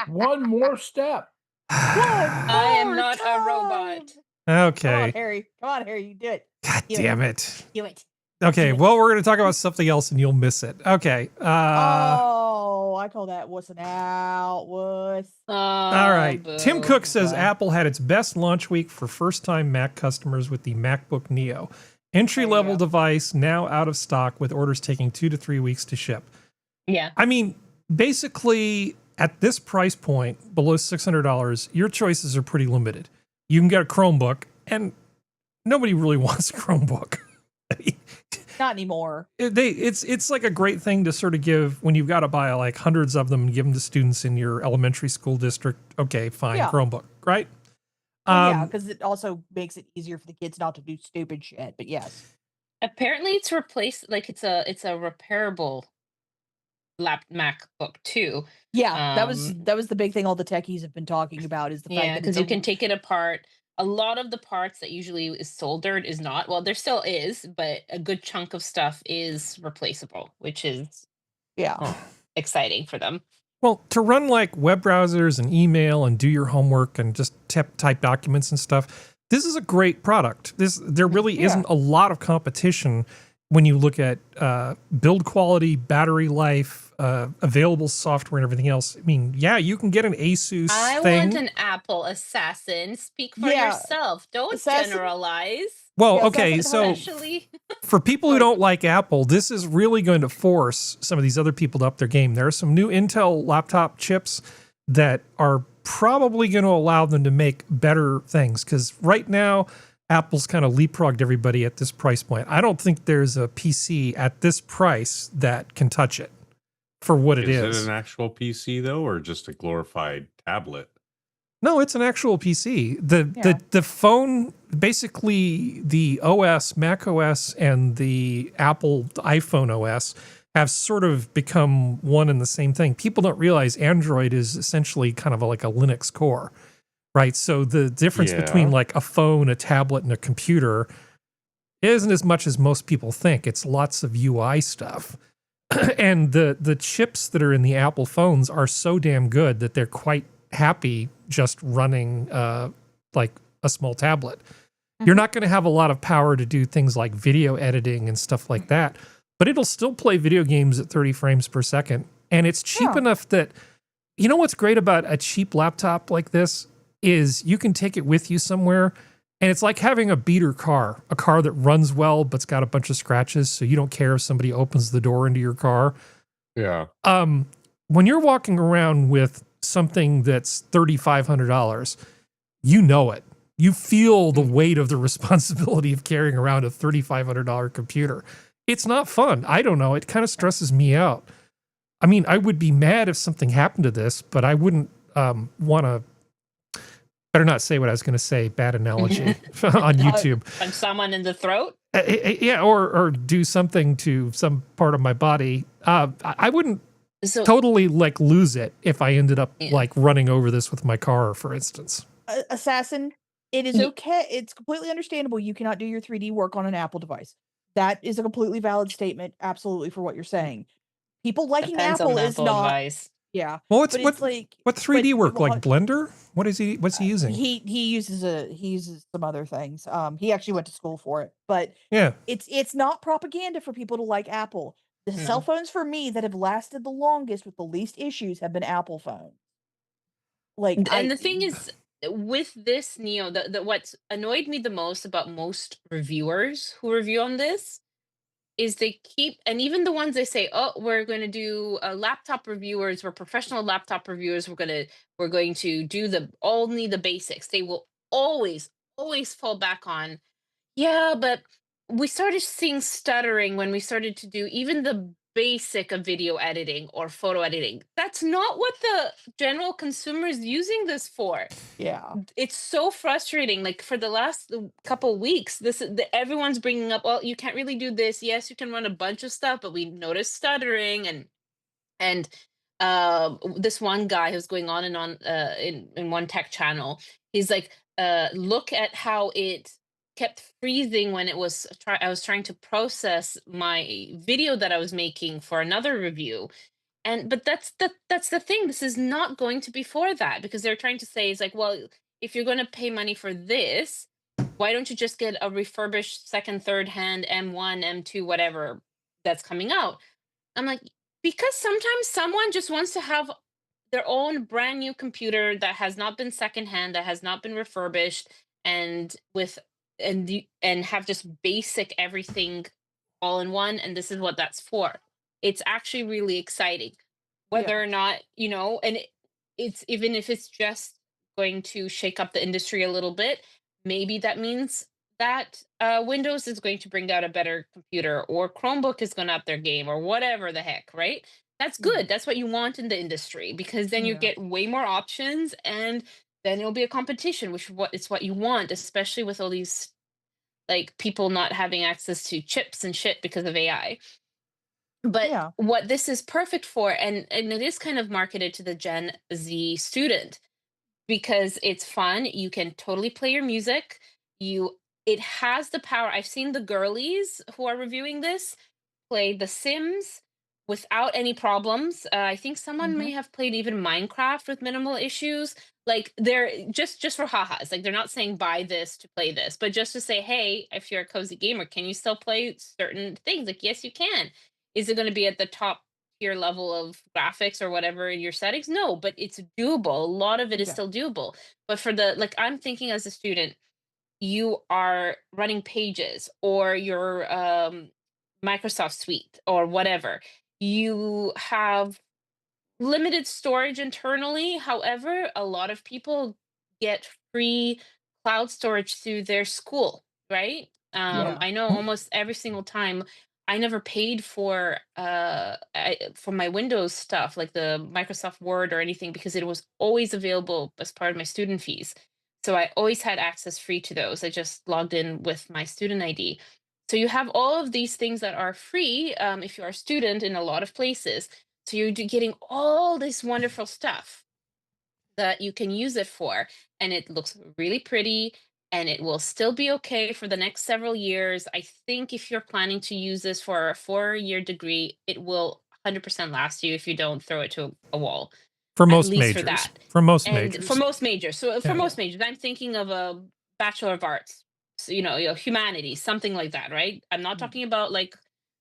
One more step. I am not a robot. Okay. Come on, Harry, you do it. God damn it. Do it. Okay, well, we're going to talk about something else and you'll miss it. Okay. I call that wussing out. Wuss. All right. Tim Cook says Apple had its best launch week for first-time Mac customers with the MacBook Neo. Entry-level device now out of stock with orders taking 2 to 3 weeks to ship. Yeah. I mean, basically, at this price point, below $600, your choices are pretty limited. You can get a Chromebook, and nobody really wants a Chromebook. Not anymore. It's like a great thing to sort of give when you've got to buy like hundreds of them and give them to students in your elementary school district. Okay, fine, Yeah. Chromebook, right? Yeah, because it also makes it easier for the kids not to do stupid shit. But yes, Apparently, it's replaced. Like it's a repairable MacBook too. yeah, that was the big thing all the techies have been talking about is the fact Yeah, that because it's you can take it apart. A lot of the parts that usually is soldered is not. Well, there still is, but a good chunk of stuff is replaceable, which is exciting for them. Well, to run like web browsers and email and do your homework and just type documents and stuff, this is a great product. There really isn't a lot of competition when you look at build quality, battery life, available software, and everything else. I mean, yeah, you can get an Asus I thing. want an Apple assassin. Speak for Yeah. yourself. Don't Assassin- generalize. Well, Yeah, okay, Assassin so Especially. for people who don't like Apple, this is really going to force some of these other people to up their game. There are some new Intel laptop chips that are probably going to allow them to make better things, because right now, Apple's kind of leapfrogged everybody at this price point. I don't think there's a PC at this price that can touch it for what it is. Is it an actual PC though, or just a glorified tablet? No, it's an actual PC. The phone, basically the OS, Mac OS, and the Apple iPhone OS have sort of become one and the same thing. People don't realize Android is essentially kind of like a Linux core, right? So the difference between like a phone, a tablet, and a computer isn't as much as most people think. It's lots of UI stuff. And the chips that are in the Apple phones are so damn good that they're quite happy just running like a small tablet. You're not going to have a lot of power to do things like video editing and stuff like that, but it'll still play video games at 30 frames per second. And it's cheap enough that, you know what's great about a cheap laptop like this is you can take it with you somewhere, and it's like having a beater car, a car that runs well but's got a bunch of scratches, so you don't care if somebody opens the door into your car. Yeah. When you're walking around with something that's $3,500, you know it. You feel the weight of the responsibility of carrying around a $3,500 computer. It's not fun. I don't know. It kind of stresses me out. I mean, I would be mad if something happened to this, but I wouldn't want to. Better not say what I was going to say. Bad analogy on YouTube. Punch someone in the throat? Yeah, or do something to some part of my body. I wouldn't totally like lose it if I ended up like running over this with my car, for instance. Assassin, it is okay. It's completely understandable you cannot do your 3D work on an Apple device. That is a completely valid statement, absolutely, for what you're saying. People liking Depends Apple on the is Apple not. device. Yeah. Well, but it's like what 3D work people like Blender? What's he using? He uses some other things. He actually went to school for it, but yeah, it's not propaganda for people to like Apple. The cell phones for me that have lasted the longest with the least issues have been Apple phones. Like, and the thing is, with this Neo, the what's annoyed me the most about most reviewers who review on this is they keep, and even the ones they say, oh, we're going to do laptop reviewers, we're professional laptop reviewers, we're going to do only the basics. They will always fall back on, yeah, but we started seeing stuttering when we started to do even the basic of video editing or photo editing. That's not what the general consumer is using this for. Yeah. It's so frustrating. Like for the last couple weeks, everyone's bringing up, well, you can't really do this. Yes, you can run a bunch of stuff, but we noticed stuttering and this one guy who's going on and on in one tech channel. He's like, look at how it kept freezing when I was trying to process my video that I was making for another review. But that's the thing. This is not going to be for that, because they're trying to say is like, well, if you're going to pay money for this, why don't you just get a refurbished second, third hand M1, M2, whatever that's coming out? I'm like, because sometimes someone just wants to have their own brand new computer that has not been secondhand, that has not been refurbished, and have just basic everything all in one, and this is what that's for. It's actually really exciting, whether or not, and it's even if it's just going to shake up the industry a little bit, maybe that means that Windows is going to bring out a better computer, or Chromebook is going to up their game, or whatever the heck, right? That's good. That's what you want in the industry, because then you get way more options, and then it'll be a competition, which is what you want, especially with all these like people not having access to chips and shit because of AI. But what this is perfect for, and it is kind of marketed to the Gen Z student, because it's fun. You can totally play your music. It has the power. I've seen the girlies who are reviewing this play The Sims, without any problems. I think someone may Mhm. have played even Minecraft with minimal issues. Like they're just for ha-has. Like they're not saying buy this to play this, but just to say, hey, if you're a cozy gamer, can you still play certain things? Like, yes, you can. Is it going to be at the top tier level of graphics or whatever in your settings? No, but it's doable. A lot of it is Yeah. still doable. But for the like, I'm thinking as a student, you are running Pages or your Microsoft Suite or whatever. You have limited storage internally. However, a lot of people get free cloud storage through their school, right? Yeah. I know almost every single time I never paid for my Windows stuff like the Microsoft Word or anything because it was always available as part of my student fees. So I always had access free to those. I just logged in with my student ID. So you have all of these things that are free if you are a student in a lot of places. So you're getting all this wonderful stuff that you can use it for, and it looks really pretty, and it will still be okay for the next several years. I think if you're planning to use this for a 4-year degree, it will 100% last you if you don't throw it to a wall, For at most least for majors. that. For most And for majors. most majors. So for Yeah. most majors, I'm thinking of a Bachelor of Arts, so, humanities, something like that, right? I'm not talking about like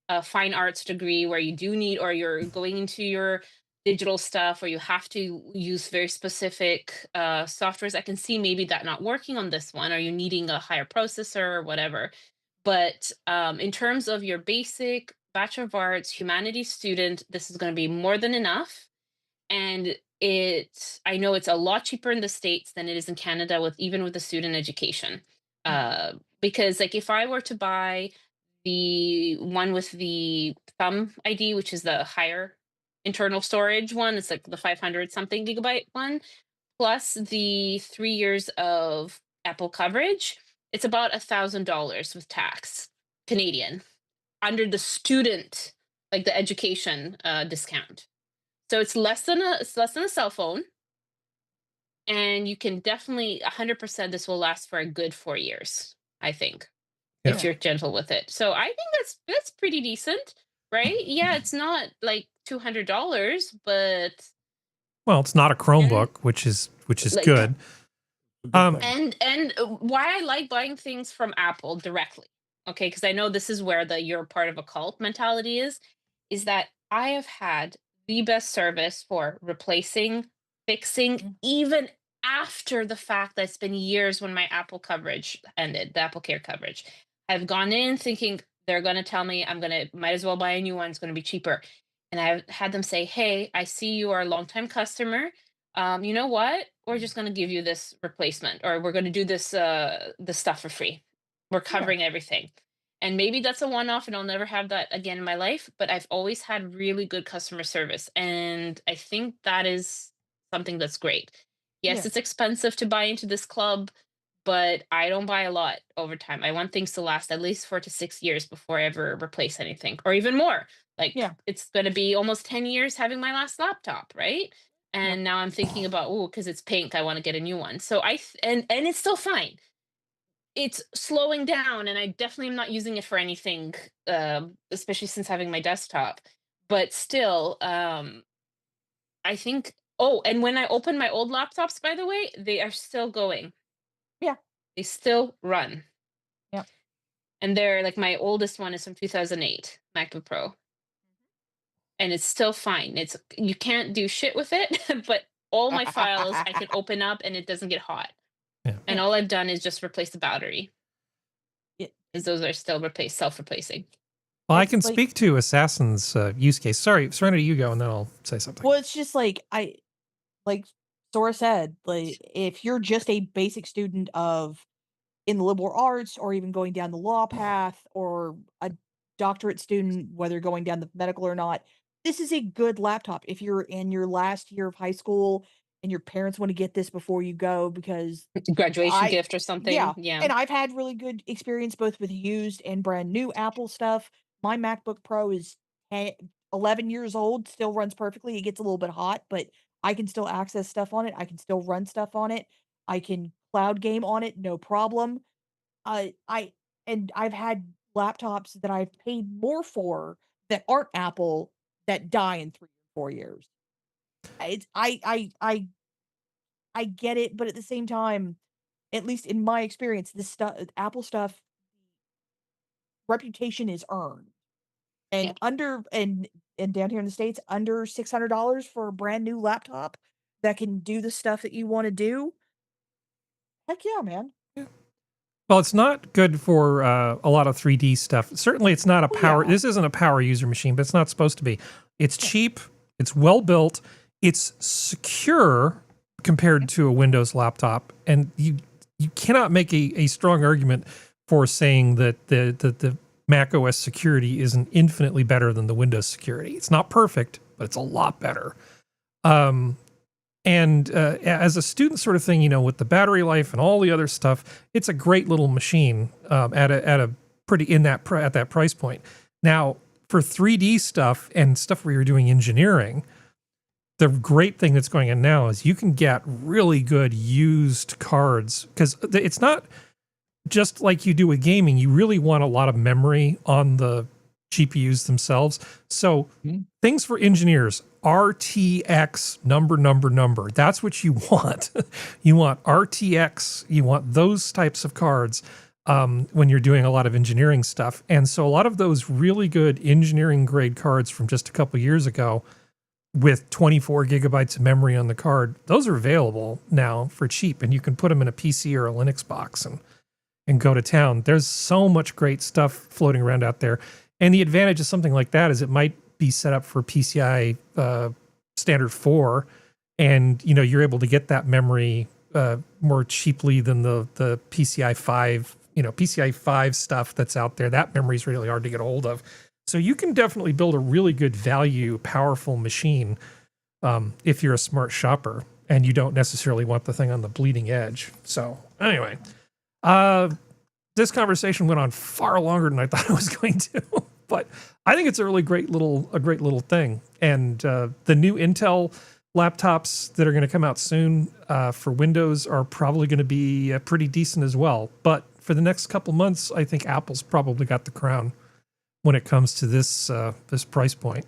a fine arts degree where you do need, or you're going into your digital stuff, or you have to use very specific softwares. I can see maybe that not working on this one, or you needing a higher processor or whatever. But in terms of your basic Bachelor of Arts humanities student, this is going to be more than enough. And I know it's a lot cheaper in the States than it is in Canada, with even with the student education. Because like if I were to buy the one with the thumb ID, which is the higher internal storage one, it's like the 500 something gigabyte one, plus the 3 years of Apple coverage, it's about $1,000 with tax Canadian under the student, like the education discount. So it's less than a cell phone, and you can definitely 100% this will last for a good 4 years, I think, if Yeah. you're gentle with it. So I think that's pretty decent, right? Yeah, it's not like $200, but Well, it's not a and Chromebook, which is like good. and why I like buying things from Apple directly, okay? Because I know this is where the you're part of a cult mentality is that I have had the best service for replacing, fixing, even after the fact that it's been years when my Apple coverage ended, the Apple Care coverage. I've gone in thinking they're going to tell me might as well buy a new one, it's going to be cheaper. And I've had them say, hey, I see you are a longtime customer. You know what? We're just going to give you this replacement, or we're going to do this stuff for free. We're Yeah. covering everything. And maybe that's a one-off and I'll never have that again in my life, but I've always had really good customer service. And I think that is something that's great. Yes, Yeah. it's expensive to buy into this club, but I don't buy a lot over time. I want things to last at least 4 to 6 years before I ever replace anything, or even more. Like Yeah. it's going to be almost 10 years having my last laptop, right? Yep. And now I'm thinking about, oh, because it's pink, I want to get a new one. So and it's still fine. It's slowing down, and I definitely am not using it for anything, especially since having my desktop. But still, I think. Oh, and when I open my old laptops, by the way, they are still going. Yeah. They still run. Yep. And they're like my oldest one is from 2008 MacBook Pro, and it's still fine. You can't do shit with it, but all my files I can open up and it doesn't get hot. Yeah. And Yeah. all I've done is just replace the battery, Yeah. because those are still self-replacing. Well, I It's can like speak to Assassin's use case. Sorry, Serenity, you go, and then I'll say something. well, it's just like like Sora said, like if you're just a basic student in the liberal arts, or even going down the law path, or a doctorate student, whether going down the medical or not, this is a good laptop. If you're in your last year of high school and your parents want to get this before you go, because Graduation I gift or yeah, something. Yeah. and I've had really good experience both with used and brand new Apple stuff. My MacBook Pro is 11 years old, still runs perfectly. It gets a little bit hot, but I can still access stuff on it. I can still run stuff on it. I can cloud game on it, no problem. I and I've had laptops that I've paid more for that aren't Apple that die in 3 or 4 years. I get it, but at the same time, at least in my experience, this stuff, Apple stuff, reputation is earned. And and down here in the States, under $600 for a brand new laptop that can do the stuff that you want to do. Heck yeah, man. Well, it's not good for a lot of 3D stuff. Certainly, it's not a power. yeah. This isn't a power user machine, but it's not supposed to be. It's cheap. It's well built. It's secure compared to a Windows laptop, and you cannot make a strong argument for saying that the Mac OS security isn't infinitely better than the Windows security. It's not perfect, but it's a lot better. And as a student sort of thing, you know, with the battery life and all the other stuff, it's a great little machine at a pretty at that price point. Now, for 3D stuff and stuff where you're doing engineering, the great thing that's going on now is you can get really good used cards, because it's not just like you do with gaming. You really want a lot of memory on the GPUs themselves. So things for engineers, RTX number. That's what you want. You want RTX. You want those types of cards when you're doing a lot of engineering stuff. And so a lot of those really good engineering grade cards from just a couple years ago with 24 gigabytes of memory on the card, those are available now for cheap, and you can put them in a PC or a Linux box and go to town. There's so much great stuff floating around out there. And the advantage of something like that is it might be set up for PCI standard 4, and you know, you're able to get that memory more cheaply than the PCI 5, you know, PCI 5 stuff that's out there. That memory is really hard to get a hold of. So you can definitely build a really good value, powerful machine if you're a smart shopper and you don't necessarily want the thing on the bleeding edge. So anyway, this conversation went on far longer than I thought it was going to, but I think it's a really great little thing. And the new Intel laptops that are going to come out soon for Windows are probably going to be pretty decent as well. But for the next couple months, I think Apple's probably got the crown when it comes to this this price point.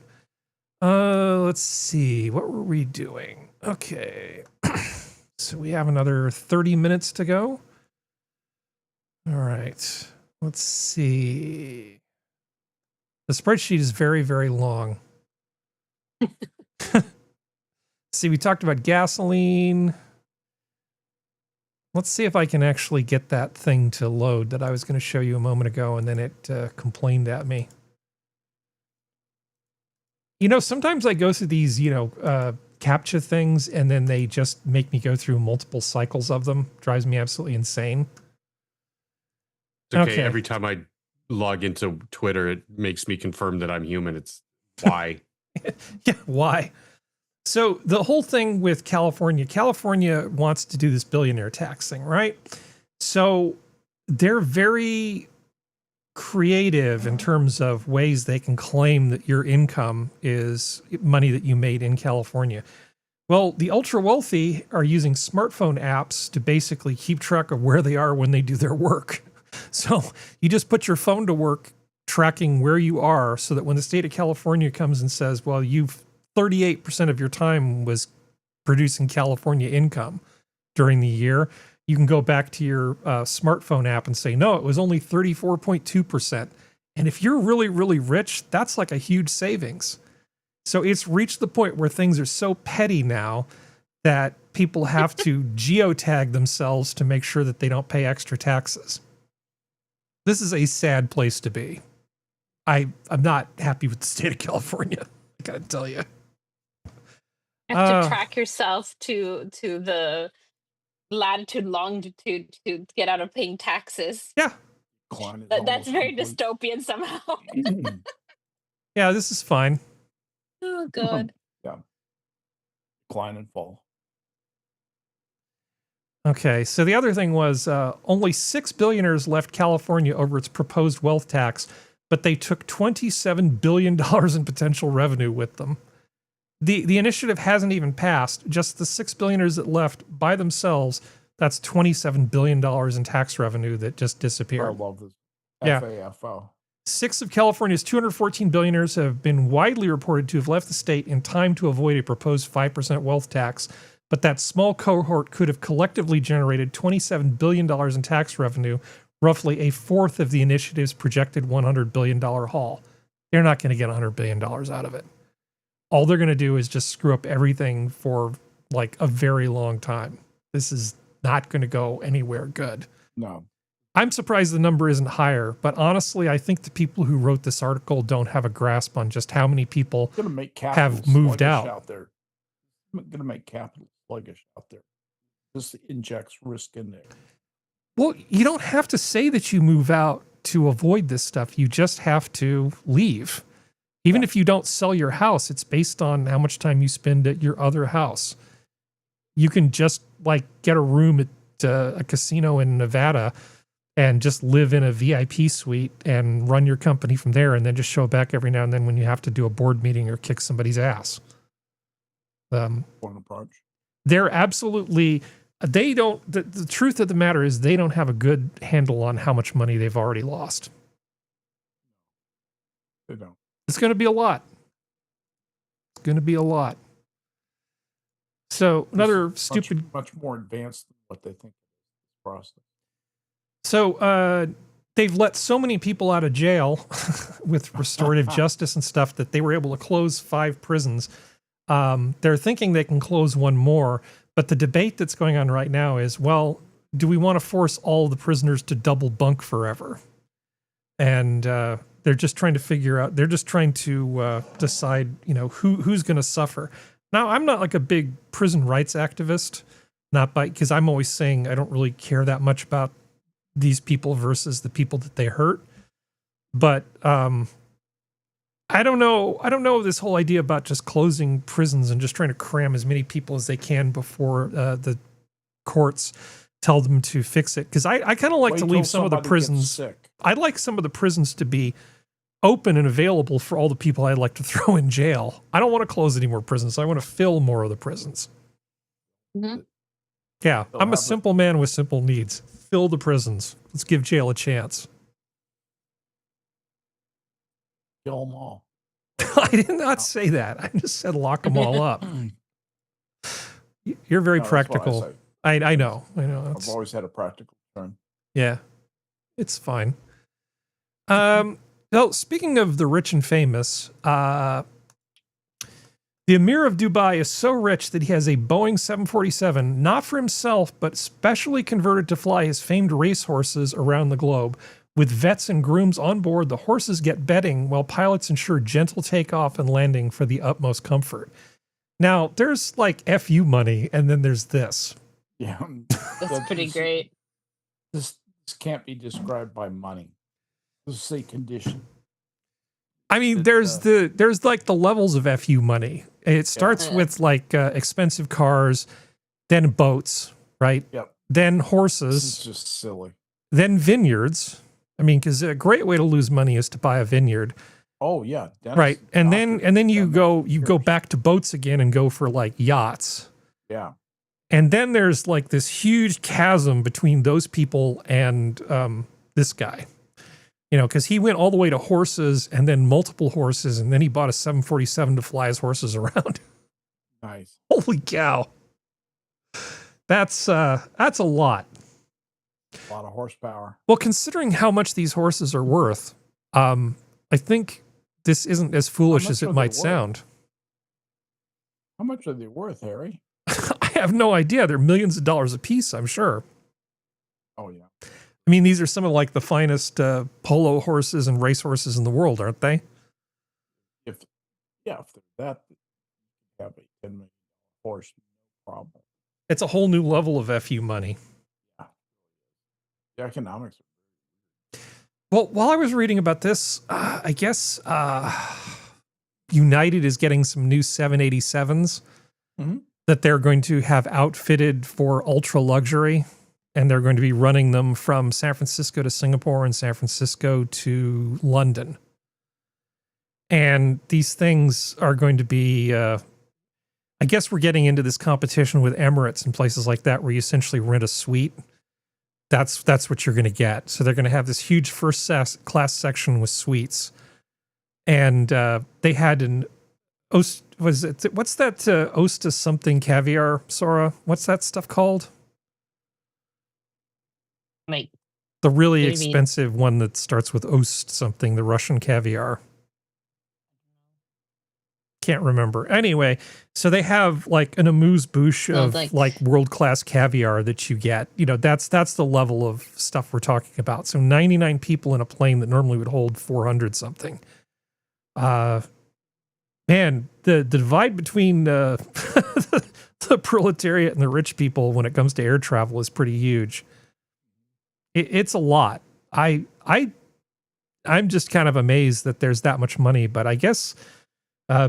Let's see, what were we doing? Okay, so we have another 30 minutes to go. All right, let's see. The spreadsheet is very, very long. See, we talked about gasoline. Let's see if I can actually get that thing to load that I was going to show you a moment ago, and then it complained at me. You know, sometimes I go through these, you know, CAPTCHA things, and then they just make me go through multiple cycles of them. Drives me absolutely insane. It's okay. Every time I log into Twitter, it makes me confirm that I'm human. It's why. Yeah, why? So the whole thing with California wants to do this billionaire tax thing, right? So they're very creative in terms of ways they can claim that your income is money that you made in California. Well, the ultra wealthy are using smartphone apps to basically keep track of where they are when they do their work. So you just put your phone to work tracking where you are, so that when the state of California comes and says, well, 38% of your time was producing California income during the year, you can go back to your smartphone app and say, no, it was only 34.2%. And if you're really, really rich, that's like a huge savings. So it's reached the point where things are so petty now that people have to geotag themselves to make sure that they don't pay extra taxes. This is a sad place to be. I'm not happy with the state of California, I gotta tell you. You have to track yourself to the latitude, longitude to get out of paying taxes. Yeah. That's very dystopian somehow. Yeah, this is fine. Oh, God. Yeah. Decline and fall. Okay, so the other thing was only 6 billionaires left California over its proposed wealth tax, but they took $27 billion in potential revenue with them. The initiative hasn't even passed. Just the 6 billionaires that left by themselves, that's $27 billion in tax revenue that just disappeared. I love this. Yeah. FAFO. 6 of California's 214 billionaires have been widely reported to have left the state in time to avoid a proposed 5% wealth tax, but that small cohort could have collectively generated $27 billion in tax revenue, roughly a fourth of the initiative's projected $100 billion haul. They're not going to get $100 billion out of it. All they're going to do is just screw up everything for like a very long time. This is not going to go anywhere good. No. I'm surprised the number isn't higher, but honestly, I think the people who wrote this article don't have a grasp on just how many people have moved out. There. Going to make capital sluggish out there. This injects risk in there. Well, you don't have to say that you move out to avoid this stuff. You just have to leave. Even if you don't sell your house, it's based on how much time you spend at your other house. You can just like get a room at a casino in Nevada and just live in a VIP suite and run your company from there, and then just show back every now and then when you have to do a board meeting or kick somebody's ass. They're absolutely, they don't, the truth of the matter is they don't have a good handle on how much money they've already lost. They don't. It's going to be a lot. It's going to be a lot. So another stupid, much more advanced than what they think is process. So they've let so many people out of jail with restorative justice and stuff that they were able to close 5 prisons. They're thinking they can close one more, but the debate that's going on right now is, well, do we want to force all the prisoners to double bunk forever? And they're just trying to figure out, they're just trying to decide, you know, who's going to suffer. Now, I'm not like a big prison rights activist, because I'm always saying I don't really care that much about these people versus the people that they hurt. But I don't know this whole idea about just closing prisons and just trying to cram as many people as they can before the courts tell them to fix it. Because I kind of like to leave some of the prisons. I'd like some of the prisons to be open and available for all the people I'd like to throw in jail. I don't want to close any more prisons. I want to fill more of the prisons. Mm-hmm. Yeah, I'm a simple man with simple needs. Fill the prisons. Let's give jail a chance. Kill them all. I did not say that. I just said lock them all up. You're very practical. I know. I've always had a practical turn. Yeah, it's fine. Well, speaking of the rich and famous, the Emir of Dubai is so rich that he has a Boeing 747, not for himself, but specially converted to fly his famed racehorses around the globe. With vets and grooms on board, the horses get bedding while pilots ensure gentle takeoff and landing for the utmost comfort. Now, there's like FU money, and then there's this. Yeah. That's pretty great. This can't be described by money. This is a condition. I mean, there's like the levels of FU money. It starts with like expensive cars, then boats, right? Yep. Then horses. This is just silly. Then vineyards. I mean, because a great way to lose money is to buy a vineyard. Oh yeah, right. And then you go back to boats again and go for like yachts. Yeah. And then there's like this huge chasm between those people and this guy. You know, because he went all the way to horses and then multiple horses, and then he bought a 747 to fly his horses around. Nice. Holy cow. That's a lot. A lot of horsepower. Well, considering how much these horses are worth, I think this isn't as foolish as it might sound. How much are they worth, Harry? I have no idea. They're millions of dollars a piece, I'm sure. Oh, yeah. I mean, these are some of like the finest polo horses and race horses in the world, aren't they? If they're that, you have a $10 million horse, no problem. It's a whole new level of FU money. Yeah. The economics. Well, while I was reading about this, I guess United is getting some new 787s that they're going to have outfitted for ultra luxury. And they're going to be running them from San Francisco to Singapore and San Francisco to London. And these things are going to be, I guess we're getting into this competition with Emirates and places like that where you essentially rent a suite. that's what you're going to get. So they're going to have this huge first class section with suites, and they had an what's that Osta something caviar, Sora? What's that stuff called? Like the really what do you mean? expensive one that starts with Ost something, the Russian caviar. Can't remember. Anyway, so they have like an amuse-bouche of like world-class caviar that you get. You know, that's the level of stuff we're talking about. So 99 people in a plane that normally would hold 400 something. Man, the divide between the proletariat and the rich people when it comes to air travel is pretty huge. It's a lot. I'm just kind of amazed that there's that much money, but I guess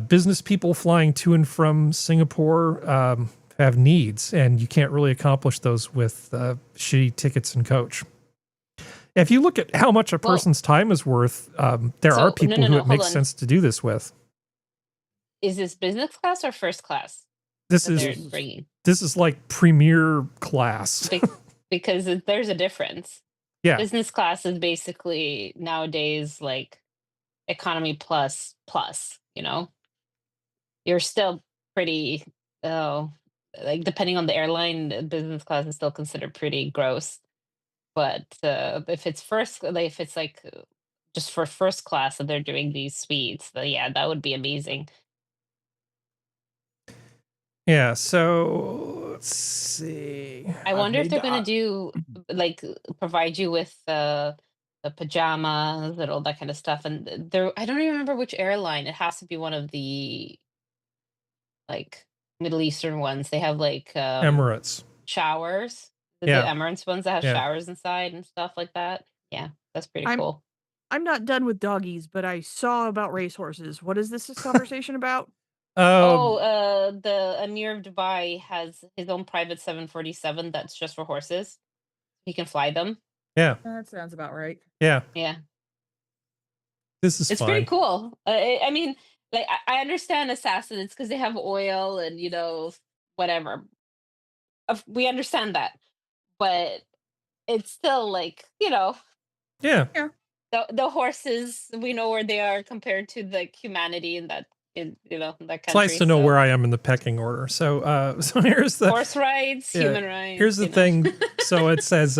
business people flying to and from Singapore have needs, and you can't really accomplish those with shitty tickets and coach. If you look at how much a person's time is worth, there are people who it makes sense to do this with. Is this business class or first class? This is like premier class. Because there's a difference. Yeah. Business class is basically nowadays like economy plus, you know? You're still pretty, like depending on the airline, business class is still considered pretty gross. But if it's if it's like just for first class and they're doing these suites, then yeah, that would be amazing. Yeah, so let's see. I wonder if they're going to do like provide you with the pajamas and all that kind of stuff. And I don't even remember which airline. It has to be one of the like Middle Eastern ones. They have like Emirates showers. The Emirates ones that have showers inside and stuff like that. Yeah, that's pretty cool. I'm not done with doggies, but I saw about racehorses. What is this conversation about? The Emir of Dubai has his own private 747 that's just for horses. He can fly them. Yeah. That sounds about right. Yeah. Yeah. It's fine. Pretty cool. I mean, like I understand assassins because they have oil and whatever. We understand that, but it's still like Yeah. The horses, we know where they are compared to the humanity in that that country. It's nice to know where I am in the pecking order. So here's the horse rights, human rights. Here's the thing. So it says,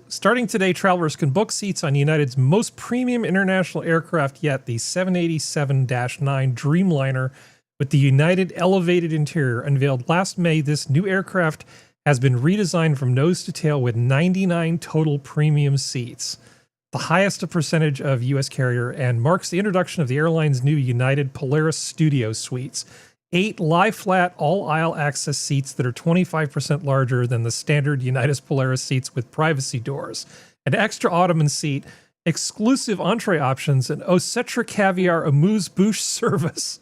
starting today, travelers can book seats on United's most premium international aircraft yet, the 787-9 Dreamliner with the United elevated interior. Unveiled last May, this new aircraft has been redesigned from nose to tail with 99 total premium seats, the highest percentage of U.S. carrier, and marks the introduction of the airline's new United Polaris Studio suites. 8 lie-flat, all-aisle access seats that are 25% larger than the standard United Polaris seats with privacy doors. An extra ottoman seat, exclusive entree options, and Osetra Caviar amuse-bouche service.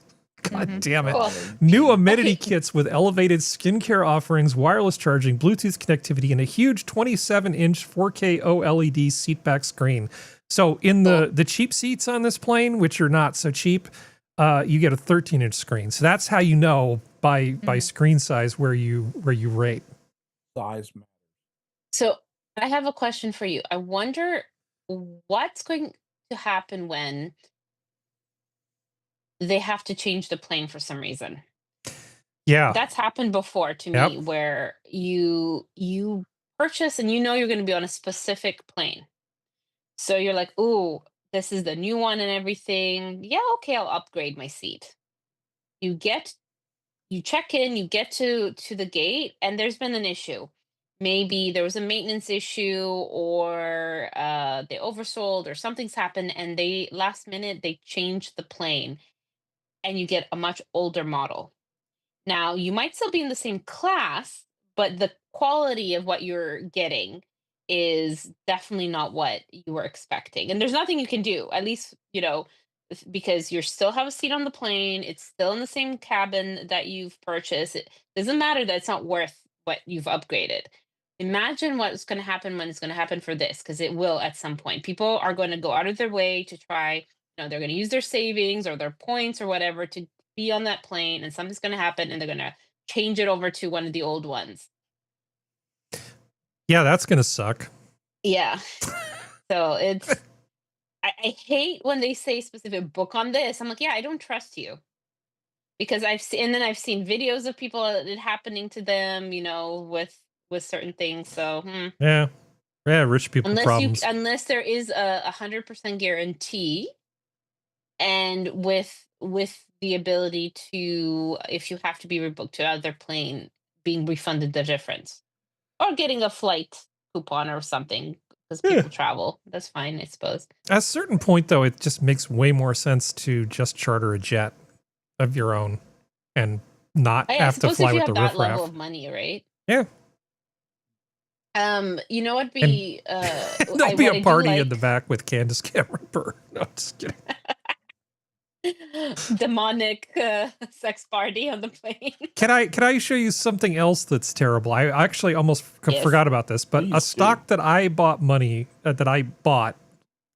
God damn it. Cool. New amenity kits with elevated skincare offerings, wireless charging, Bluetooth connectivity, and a huge 27-inch 4K OLED seatback screen. So in the cheap seats on this plane, which are not so cheap, you get a 13-inch screen. So that's how you know by screen size where you rate. Size matters. So I have a question for you. I wonder what's going to happen when they have to change the plane for some reason. Yeah. That's happened before to me where you purchase and you're going to be on a specific plane. So you're like, "Ooh, this is the new one and everything. Yeah, okay, I'll upgrade my seat." You check in, you get to the gate, and there's been an issue. Maybe there was a maintenance issue or they oversold or something's happened and they last minute they changed the plane and you get a much older model. Now, you might still be in the same class, but the quality of what you're getting is definitely not what you were expecting. And there's nothing you can do, at least, because you still have a seat on the plane. It's still in the same cabin that you've purchased. It doesn't matter that it's not worth what you've upgraded. Imagine what's going to happen when it's going to happen for this, because it will at some point. People are going to go out of their way to try, they're going to use their savings or their points or whatever to be on that plane, and something's going to happen and they're going to change it over to one of the old ones. Yeah, that's going to suck. Yeah. So it's I hate when they say specific book on this. I'm like, yeah, I don't trust you. Because I've seen, and then I've seen videos of people it happening to them, you know, with certain things. So Yeah. Yeah, rich people problems. unless there is a 100% guarantee, and with the ability to, if you have to be rebooked to another plane, being refunded the difference, or getting a flight coupon or something because people travel. That's fine, I suppose. At a certain point, though, it just makes way more sense to just charter a jet of your own and not I have to suppose fly if you with the have that level riffraff. of money, right? Yeah. You know what'd be There'll be a party in the back with Candace Cameron Bure. No, just kidding. Demonic sex party on the plane. Can I show you something else that's terrible? I actually almost forgot about this, but a stock that I bought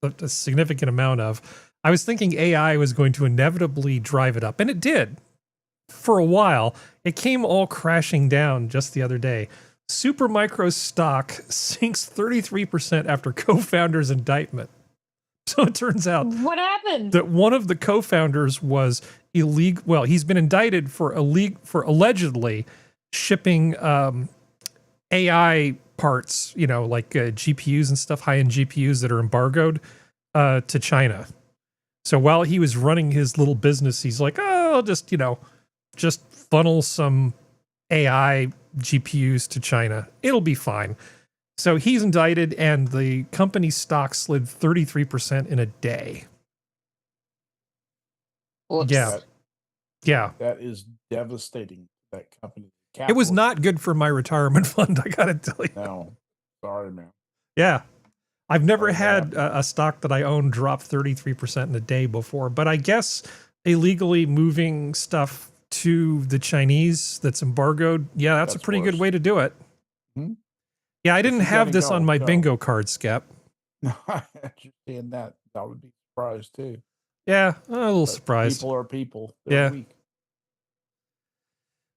a significant amount of, I was thinking AI was going to inevitably drive it up, and it did for a while. It came all crashing down just the other day. Supermicro stock sinks 33% after co-founder's indictment. So it turns out what happened? That one of the co-founders was illegal. Well, he's been indicted for allegedly shipping AI parts, you know, like GPUs and stuff, high-end GPUs that are embargoed to China. So while he was running his little business, he's like, oh, I'll just, you know, just funnel some AI GPUs to China. It'll be fine. So he's indicted, and the company's stock slid 33% in a day. Whoops. Yeah. Yeah. That is devastating. That company. It was not good for my retirement fund, I gotta tell you. No. Sorry, man. Yeah. I've never had a stock that I own drop 33% in a day before, but I guess illegally moving stuff to the Chinese that's embargoed, yeah, that's a pretty good way to do it. Hmm? Yeah, I didn't have this on my bingo card, Skep. No, I understand that. I would be surprised too. Yeah, a little surprised. People are people. They're Yeah. weak.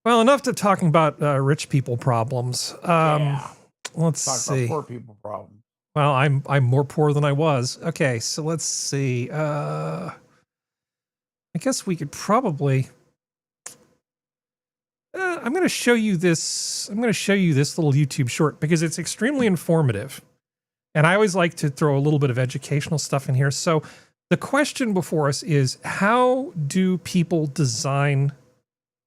Well, enough to talking about rich people problems. Let's Talk see. about poor people problem. Well, I'm more poor than I was. Okay, so let's see. I guess we could probably. I'm going to show you this. I'm going to show you this little YouTube short because it's extremely informative, and I always like to throw a little bit of educational stuff in here. So, the question before us is: how do people design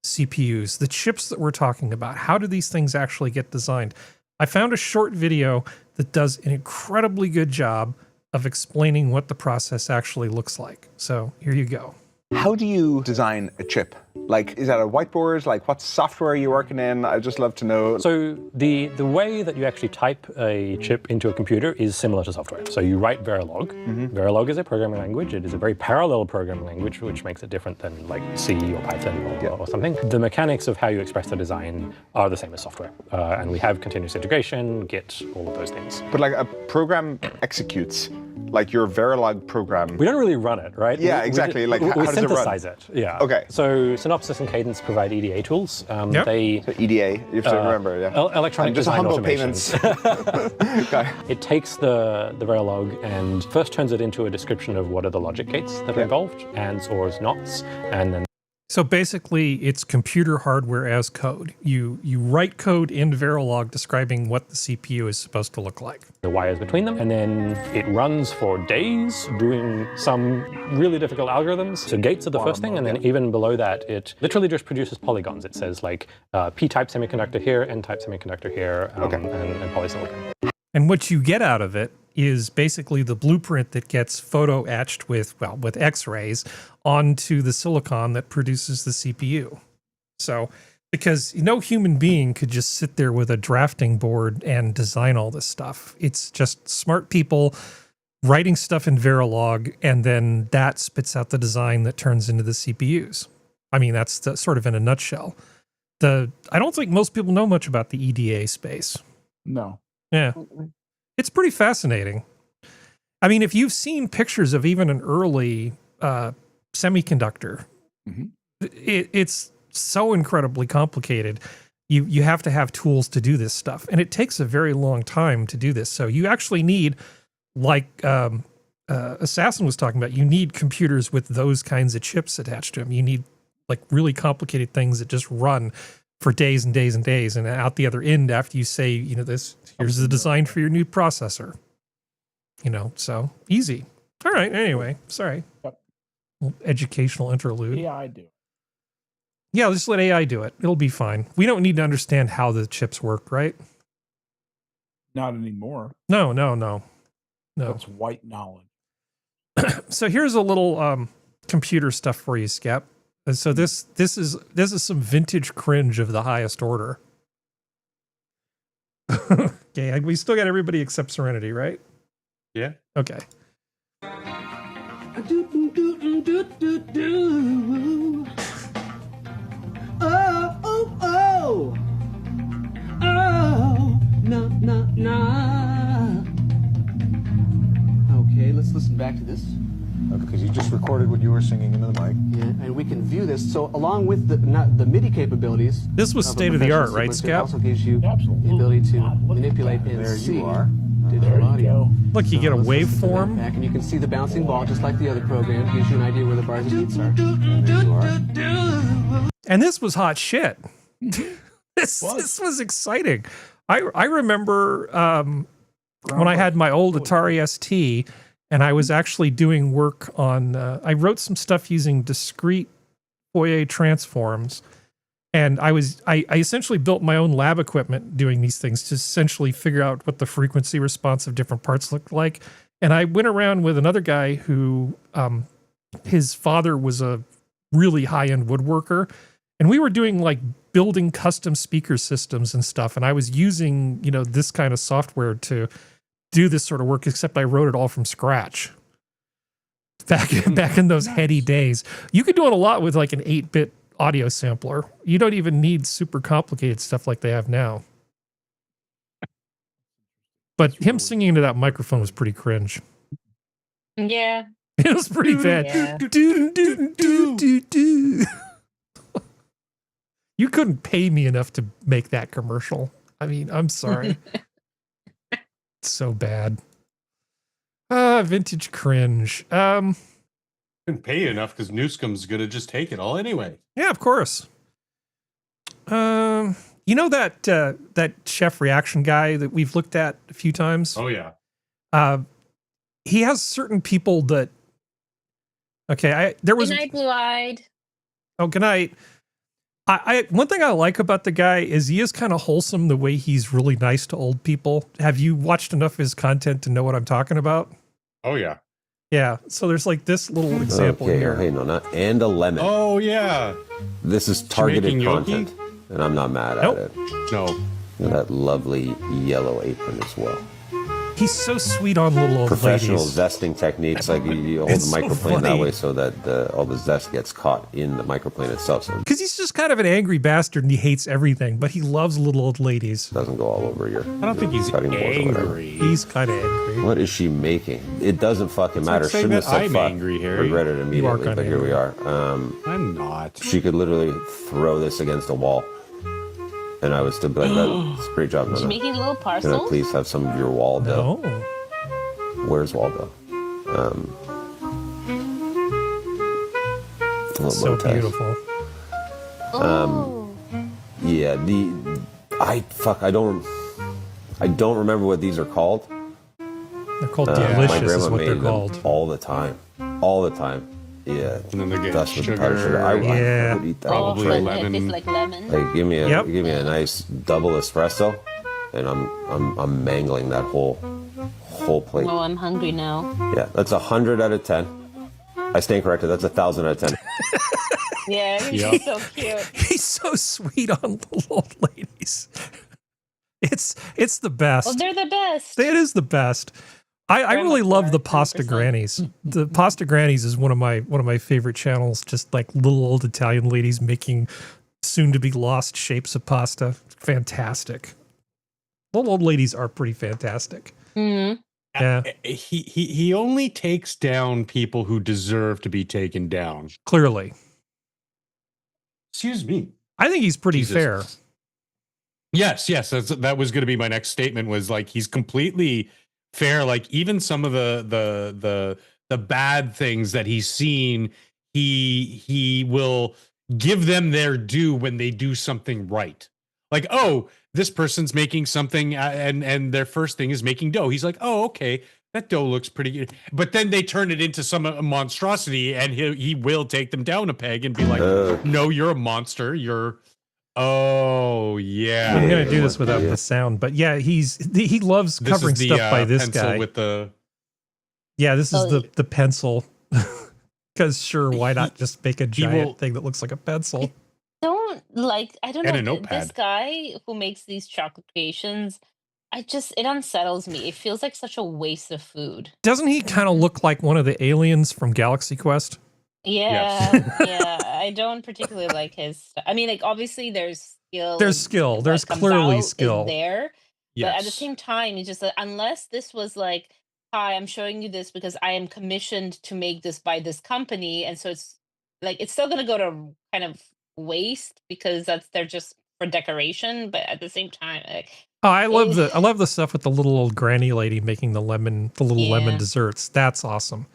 CPUs, the chips that we're talking about? How do these things actually get designed? I found a short video that does an incredibly good job of explaining what the process actually looks like. So here you go. How do you design a chip? Like, is that a whiteboard? Like, what software are you working in? I'd just love to know. So the way that you actually type a chip into a computer is similar to software. So you write Verilog. Verilog is a programming language. It is a very parallel programming language, which makes it different than like C or Python or something. The mechanics of how you express the design are the same as software. And we have continuous integration, Git, all of those things. But like a program executes, like your Verilog program. We don't really run it, right? Yeah, exactly. Like, how does it run? We synthesize it. Yeah. Okay. So Synopsys and Cadence provide EDA tools. So EDA, you have to remember, yeah. Electronic just design humble automations. payments. Okay. It takes the Verilog and first turns it into a description of what are the logic gates that are involved, ands, ors, nots, and then. So basically, it's computer hardware as code. You write code in Verilog describing what the CPU is supposed to look like. The wires between them, and then it runs for days doing some really difficult algorithms. So gates are the first thing, and then even below that, it literally just produces polygons. It says like P-type semiconductor here, N-type semiconductor here, and polysilicon. And what you get out of it is basically the blueprint that gets photo etched with X-rays onto the silicon that produces the CPU. So, because no human being could just sit there with a drafting board and design all this stuff. It's just smart people writing stuff in Verilog, and then that spits out the design that turns into the CPUs. I mean, that's sort of in a nutshell. I don't think most people know much about the EDA space. No. Yeah. It's pretty fascinating. I mean, if you've seen pictures of even an early semiconductor, it's so incredibly complicated. You have to have tools to do this stuff, and it takes a very long time to do this. So you actually need, like Assassin was talking about, you need computers with those kinds of chips attached to them. You need like really complicated things that just run for days and days and days, and out the other end after you say, you know, here's the design for your new processor. You know, so easy. All right. Anyway, sorry. Yep. Educational interlude. AI do. Yeah, just let AI do it. It'll be fine. We don't need to understand how the chips work, right? Not anymore. No. That's white knowledge. So here's a little computer stuff for you, Skep. And so this is some vintage cringe of the highest order. Okay, we still got everybody except Serenity, right? Yeah. Okay. Okay, let's listen back to this. Because you just recorded what you were singing into the mic. Yeah, and we can view this. So along with the MIDI capabilities, this was state of the art, right, Skep? It Skep? also gives you the ability to manipulate and There see you are. digital audio. Look, you get a let's listen to that waveform. back, and you can see the bouncing ball just like the other program. Gives you an idea where the bars and beats are. And there you are. And this was hot shit. This was exciting. I remember when I had my old Atari ST, and I was actually doing work on, I wrote some stuff using discrete Fourier transforms. And I essentially built my own lab equipment doing these things to essentially figure out what the frequency response of different parts looked like. And I went around with another guy who, his father was a really high-end woodworker. And we were doing like building custom speaker systems and stuff. And I was using, you know, this kind of software to do this sort of work, except I wrote it all from scratch. Back in those heady days. You could do it a lot with like an 8-bit audio sampler. You don't even need super complicated stuff like they have now. But him singing into that microphone was pretty cringe. Yeah. It was pretty bad. Yeah. You couldn't pay me enough to make that commercial. I mean, I'm sorry. It's so bad. Vintage cringe. Couldn't pay you enough because Newscom's gonna just take it all anyway. Yeah, of course. You know that chef reaction guy that we've looked at a few times? Oh yeah. He has certain people that. Okay, there was. Good night, blue-eyed. Oh, good night. One thing I like about the guy is he is kind of wholesome the way he's really nice to old people. Have you watched enough of his content to know what I'm talking about? Oh yeah. Yeah. So there's like this little example okay, here. Hey, no, not and a lemon. Oh yeah. This is targeted Jamaican content, and I'm not mad at it. No. And that lovely yellow apron as well. He's so sweet on little old Professional ladies. zesting techniques, like you hold It's the so microplane that funny. way so that all the zest gets caught in the microplane itself, so it Because he's just kind of an angry bastard and he hates everything, but he loves little old ladies. doesn't go all over your. I don't think he's cutting boards or whatever. angry. He's kind of angry. What is she making? It doesn't fucking matter. like saying Shouldn't have that said I'm fuck. angry, Harry. Regret it immediately, kinda but here we are. I'm not. She could literally throw this against a wall, and I would still be like, "That's a great job, She's Nana. making little Can I parcels. please have some of your Waldo?" No. Where's Waldo? So beautiful. Oh. Yeah, I don't remember what these are called. They're called My delicious grandma is what made they're them called. all the time. Yeah. And then they're getting Dust with sugar. powdered sugar. I Yeah. would eat that. Probably Oh, lemon. It tastes like lemon. Like, give me a Yep. give me a nice double espresso, and I'm mangling that whole plate. Oh, I'm hungry now. Yeah, that's 100 out of 10. I stand corrected. That's 1,000 out of 10. Yeah, Yep. he's so cute. He's so sweet on little old ladies. It's the best. Well, they're the best. It is the best. I really love the 100%. pasta grannies. The pasta grannies is one of my favorite channels. Just like little old Italian ladies making soon to be lost shapes of pasta. Fantastic. Little old ladies are pretty fantastic. Mm-hmm. Yeah, He only takes down people who deserve to be taken down. clearly. Excuse me. I think he's pretty Jesus. fair. Yes, that was going to be my next statement. Was like he's completely fair. Like even some of the bad things that he's seen, he will give them their due when they do something right. Like, oh, this person's making something, and their first thing is making dough. He's like, oh, okay, that dough looks pretty good. But then they turn it into some monstrosity, and he will take them down a peg and be like, no, you're a monster. You're Oh yeah, I'm gonna do this without the sound, but yeah, he loves covering stuff by this guy. With the this is the pencil. Because sure, why not just make a giant thing that looks like a pencil? I don't And a know. notepad. This guy who makes these chocolate creations, it unsettles me. It feels like such a waste of food. Doesn't he kind of look like one of the aliens from Galaxy Quest? Yeah, yeah. I don't particularly like his. I mean, like obviously there's skill. There's skill. what There's comes clearly out skill. is there, but at the Yes. same time, it's just like, unless this was like, hi, I'm showing you this because I am commissioned to make this by this company, and so it's like it's still gonna go to kind of waste because they're just for decoration. But at the same time, like Oh, I love the stuff with the little old granny lady making the lemon Yeah. desserts. That's awesome.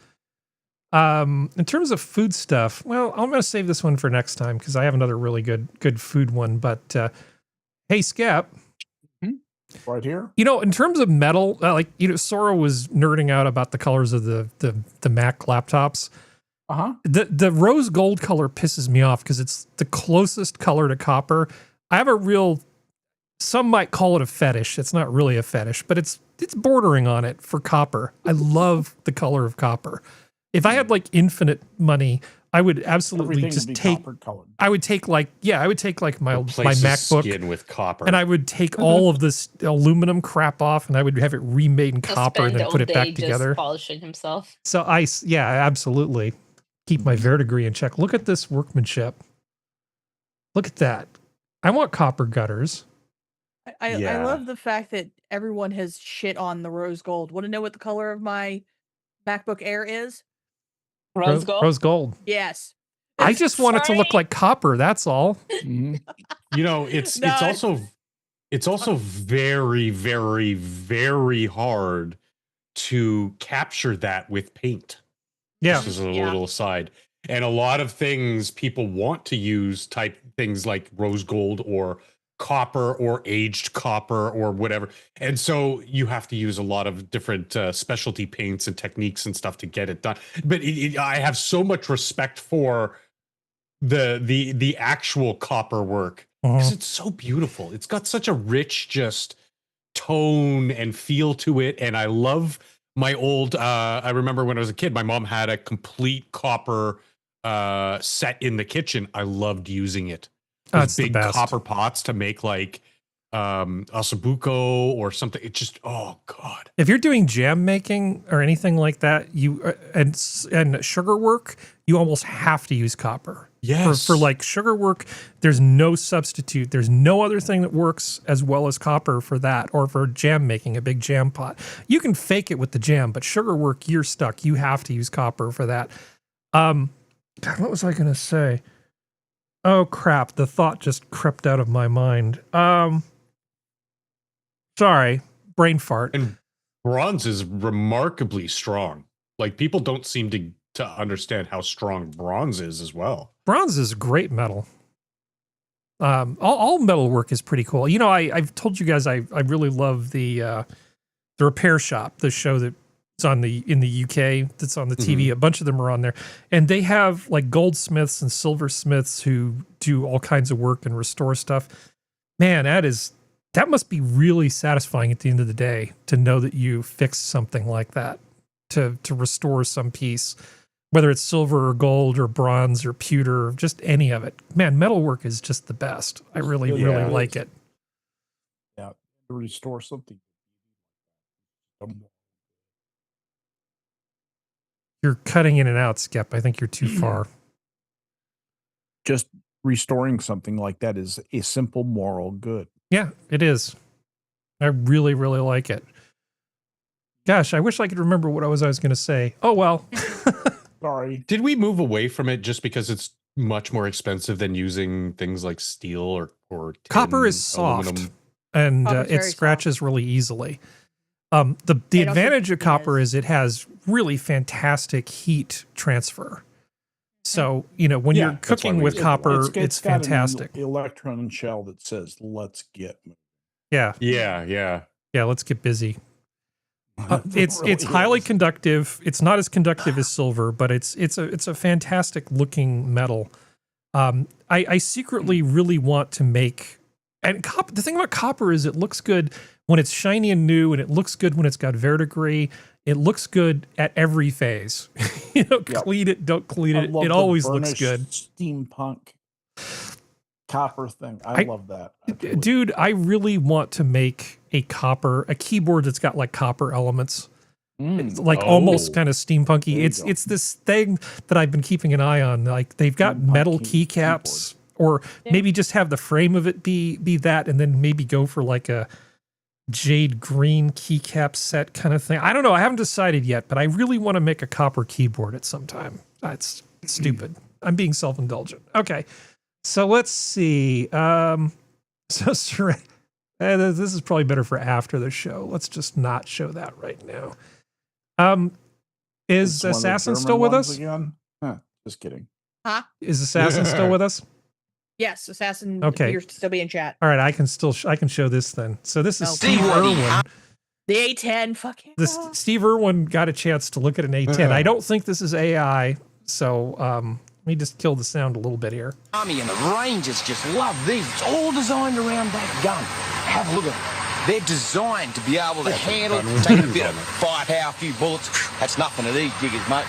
In terms of food stuff, well, I'm going to save this one for next time because I have another really good food one. But hey, Skep, Right here. in terms of metal, Sora was nerding out about the colors of the Mac laptops. The rose gold color pisses me off because it's the closest color to copper. I have some might call it a fetish. It's not really a fetish, but it's bordering on it for copper. I love the color of copper. If I had infinite money, I would absolutely Everything just would be take. copper-colored. I would take my Replace the MacBook skin with copper, and I would take all of this aluminum crap off, and I would have it remade in copper and spend then all put it day back just together. polishing himself. So absolutely keep my verdigris in check. Look at this workmanship. Look at that. I want copper gutters. I Yeah. love the fact that everyone has shit on the rose gold. Want to know what the color of my MacBook Air is? Rose gold. Rose gold. Yes. I just want it to look like copper. That's all. It's No, also very, very, very hard to capture that with paint. Yeah. This is a little aside. And a lot of things people want to use type things like rose gold or copper or aged copper or whatever. And so you have to use a lot of different specialty paints and techniques and stuff to get it done. But I have so much respect for the actual copper work because it's so beautiful. It's got such a rich just tone and feel to it. And I love my old I remember when I was a kid, my mom had a complete copper set in the kitchen. I loved using it. Oh, Those it's the big best. copper pots to make ossobuco or something. It just, oh god. If you're doing jam making or anything like that, and sugar work, you almost have to use copper. Yes. For sugar work, there's no substitute. There's no other thing that works as well as copper for that, or for jam making, a big jam pot. You can fake it with the jam, but sugar work, you're stuck. You have to use copper for that. God, what was I going to say? Oh crap! The thought just crept out of my mind. Sorry, brain fart. And bronze is remarkably strong. Like people don't seem to understand how strong bronze is as well. Bronze is great metal. All metal work is pretty cool. I've told you guys I really love the Repair Shop, the show that's in the UK that's on the TV. A bunch of them are on there, and they have goldsmiths and silversmiths who do all kinds of work and restore stuff. Man, that must be really satisfying at the end of the day to know that you fixed something like that, to restore some piece, whether it's silver or gold or bronze or pewter, just any of it. Man, metalwork is just the best. I really, really like it. Yeah, to restore something. You're cutting in and out, Skep. I think you're too far. Just restoring something like that is a simple moral good. Yeah, it is. I really, really like it. Gosh, I wish I could remember what I was going to say. Oh, well. Sorry. Did we move away from it just because it's much more expensive than using things like steel or tin, Copper is soft. aluminum? and Copper's it very scratches really easily. The And also, advantage of copper is it has really fantastic heat transfer. So, you know, when Yeah, you're that's why cooking we with use it. copper, got it's an fantastic. electron shell that says, let's get moving. Yeah. Yeah. Yeah, let's get busy. It's really highly is. conductive. It's not as conductive as silver, but it's a fantastic looking metal. I secretly really want to make, and copper. The thing about copper is it looks good when it's shiny and new, and it looks good when it's got verdigris. It looks good at every phase. You know, clean it, don't clean I it. love It the always looks burnished good. Steampunk copper thing. I love that. Dude, I really want to make a keyboard that's got like copper elements. It's like almost kind of steampunky. It's this thing that I've been keeping an eye on. Like they've got metal keycaps, or maybe just have the frame of it be that, and then maybe go for like a jade green keycap set kind of thing. I don't know. I haven't decided yet, but I really want to make a copper keyboard at some time. That's stupid. I'm being self-indulgent. Okay. So let's see. So this is probably better for after the show. Let's just not show that right now. Is Assassin still with us? Again? Huh, just kidding. Huh? Is Assassin still with us? Yes, Assassin Okay. appears to still be in chat. All right, I can show this then. So this is Okay. Steve Irwin. The A10, fuck yeah. Steve Irwin got a chance to look at an A10. I don't think this is AI, so let me just kill the sound a little bit here. Army and the Rangers just love these. It's all designed around that gun. Have a look at them. They're designed to be able to handle, take a bit of firepower, a few bullets. That's nothing to these diggers, mate.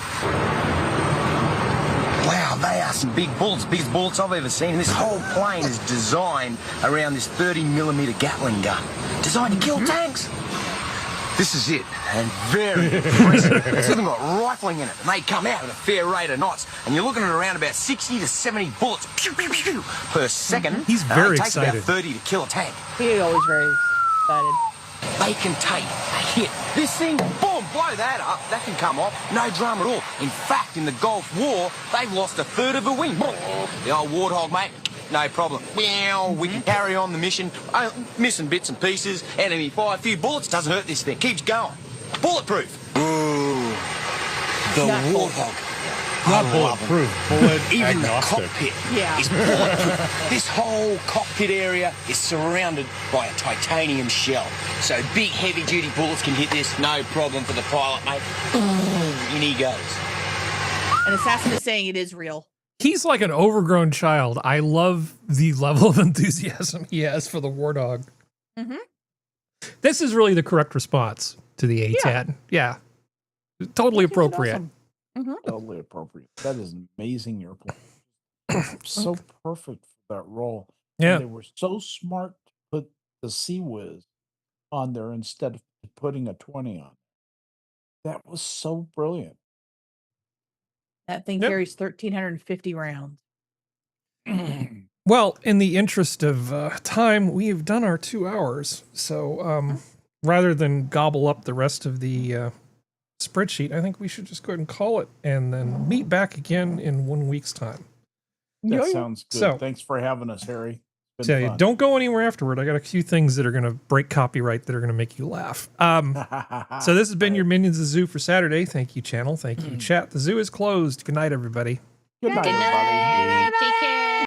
Wow, they are some big bullets, biggest bullets I've ever seen. And this whole plane is designed around this 30mm Gatling gun. Designed to kill tanks. This is it, and very impressive. It's even got rifling in it, and they come out at a fair rate of knots. And you're looking at around about 60 to 70 bullets pew, pew, pew, per second. He's very It takes excited. about 30 to kill a tank. He's always very excited. They can take a hit. This thing, boom, blow that up. That can come off. No drama at all. In fact, in the Gulf War, they've lost a third of a wing. The old Warthog, mate, no problem. We can carry on the mission. Missing bits and pieces. Enemy fire, a few bullets. Doesn't hurt this thing. Keeps going. Bulletproof. Ooh. The Warthog. Not bulletproof. Bullet Even agnostic. the cockpit Yeah. is bulletproof. This whole cockpit area is surrounded by a titanium shell. So big, heavy-duty bullets can hit this. No problem for the pilot, mate. In he goes. And Assassin is saying it is real. He's like an overgrown child. I love the level of enthusiasm he has for the Warthog. Mm-hmm. This is really the correct response to the A10. Yeah. Totally appropriate. Awesome. Mm-hmm. Totally appropriate. That is an amazing airplane. So perfect for that role. Yeah. And they were so smart to put the TUES on there instead of putting a 20 on. That was so brilliant. That thing Yep. carries 1,350 rounds. Well, in the interest of time, we have done our 2 hours. So rather than gobble up the rest of the spreadsheet, I think we should just go ahead and call it and then meet back again in 1 week's time. That sounds good. So- Thanks for having us, Harry. It's Tell been you, fun. don't go anywhere afterward. I got a few things that are going to break copyright that are going to make you laugh. So this has been your Minions of the Zoo for Saturday. Thank you, channel. Thank you, chat. The zoo is closed. Good night, everybody. Good night, everybody.